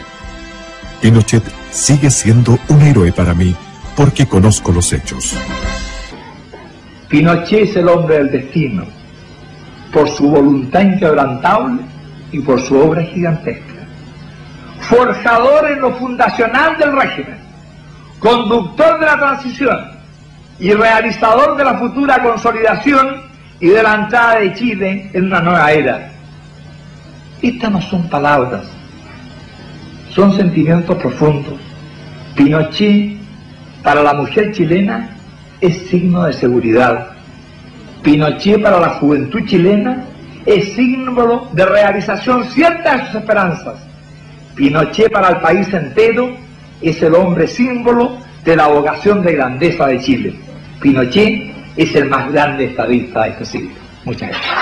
Pinochet sigue siendo un héroe para mí porque conozco los hechos. Pinochet es el hombre del destino, por su voluntad inquebrantable y por su obra gigantesca. Forjador en lo fundacional del régimen, conductor de la transición y realizador de la futura consolidación y de la entrada de Chile en una nueva era. Estas no son palabras, son sentimientos profundos. Pinochet, para la mujer chilena, es signo de seguridad. Pinochet, para la juventud chilena, es símbolo de realización cierta de sus esperanzas. Pinochet, para el país entero, es el hombre símbolo de la vocación de grandeza de Chile. Pinochet es el más grande estadista de este siglo. Muchas gracias.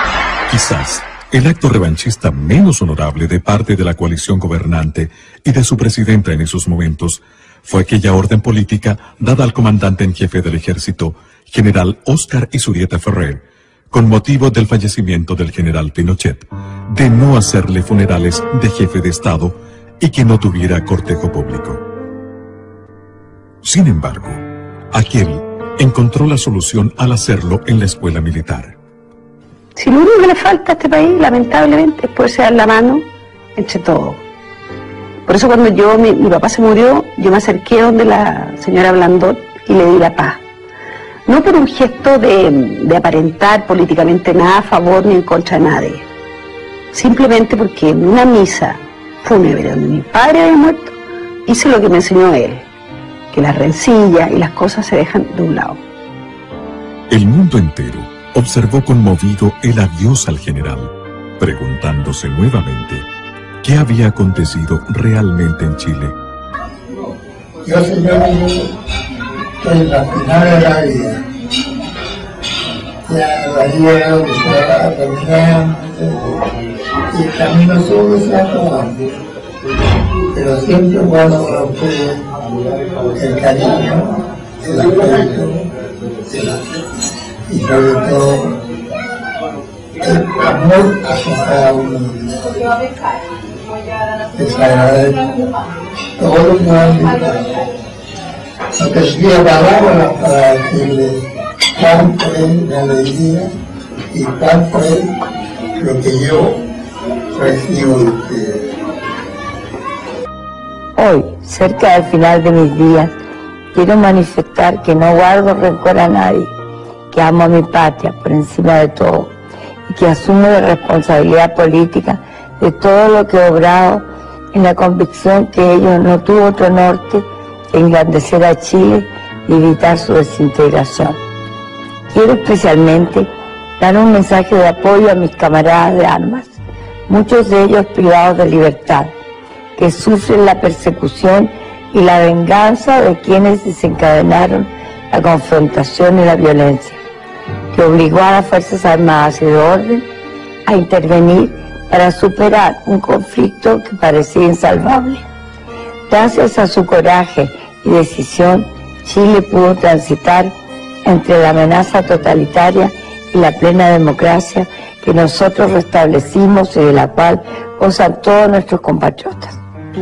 Quizás el acto revanchista menos honorable de parte de la coalición gobernante y de su presidenta en esos momentos fue aquella orden política dada al comandante en jefe del ejército, general Óscar Izurieta Ferrer, con motivo del fallecimiento del general Pinochet, de no hacerle funerales de jefe de Estado y que no tuviera cortejo público. Sin embargo, aquel encontró la solución al hacerlo en la escuela militar. Si lo único que le falta a este país, lamentablemente, es poderse dar la mano entre todos. Por eso cuando mi papá se murió, yo me acerqué donde la señora Blandón y le di la paz. No por un gesto de aparentar políticamente nada a favor ni en contra de nadie. Simplemente porque en una misa fúnebre donde mi padre había muerto, hice lo que me enseñó él, que las rencillas y las cosas se dejan de un lado. El mundo entero observó conmovido el adiós al general, preguntándose nuevamente qué había acontecido realmente en Chile. Yo, señor, estoy en la final de la vida. Ya la vida que se va caminando y el camino solo se va acabando. Pero siempre guardo para ustedes el cariño, el afecto, y sobre todo el amor hacia cada uno de ustedes. Les agradezco todo lo que han visto. No tendría palabras para decirles cuánto es mi alegría y cuánto es lo que yo recibo de ustedes. Hoy, cerca del final de mis días, quiero manifestar que no guardo rencor a nadie, que amo a mi patria por encima de todo y que asumo la responsabilidad política de todo lo que he obrado en la convicción que ello no tuvo otro norte que engrandecer a Chile y evitar su desintegración. Quiero especialmente dar un mensaje de apoyo a mis camaradas de armas, muchos de ellos privados de libertad, que sufren la persecución y la venganza de quienes desencadenaron la confrontación y la violencia, que obligó a las Fuerzas Armadas y de orden a intervenir para superar un conflicto que parecía insalvable. Gracias a su coraje y decisión, Chile pudo transitar entre la amenaza totalitaria y la plena democracia que nosotros restablecimos y de la cual gozan todos nuestros compatriotas.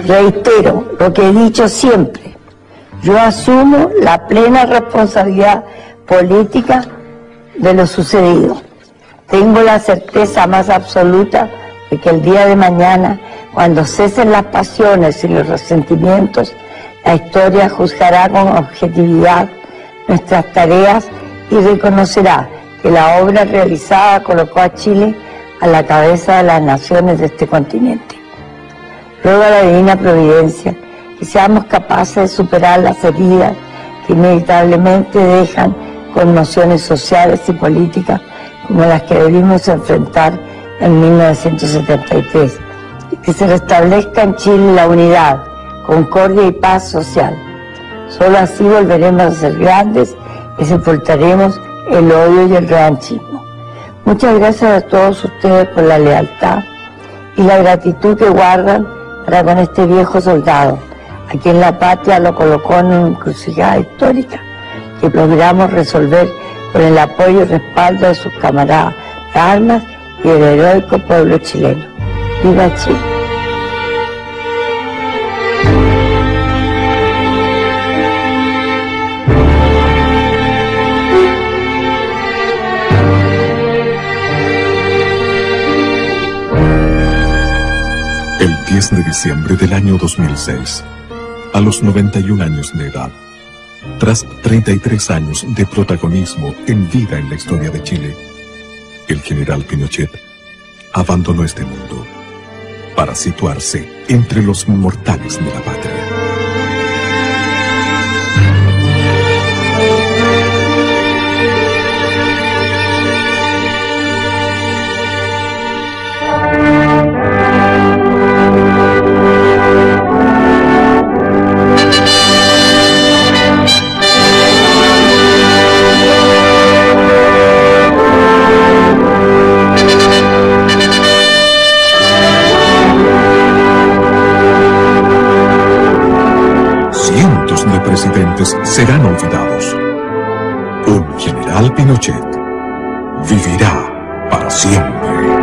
Reitero lo que he dicho siempre, Yo asumo la plena responsabilidad política de lo sucedido. Tengo la certeza más absoluta de que el día de mañana, cuando cesen las pasiones y los resentimientos, la historia juzgará con objetividad nuestras tareas y reconocerá que la obra realizada colocó a Chile a la cabeza de las naciones de este continente. Ruego a la divina providencia que seamos capaces de superar las heridas que inevitablemente dejan conmociones sociales y políticas como las que debimos enfrentar en 1973, y que se restablezca en Chile la unidad, concordia y paz social. Solo así volveremos a ser grandes y sepultaremos el odio y el revanchismo. Muchas gracias a todos ustedes por la lealtad y la gratitud que guardan para con este viejo soldado, a quien la patria lo colocó en una encrucijada histórica que logramos resolver con el apoyo y respaldo de sus camaradas de armas y del heroico pueblo chileno. ¡Viva Chile! El 10 de diciembre del año 2006, a los 91 años de edad, tras 33 años de protagonismo en vida en la historia de Chile, el general Pinochet abandonó este mundo para situarse entre los inmortales de la patria. Presidentes serán olvidados. Un general Pinochet vivirá para siempre.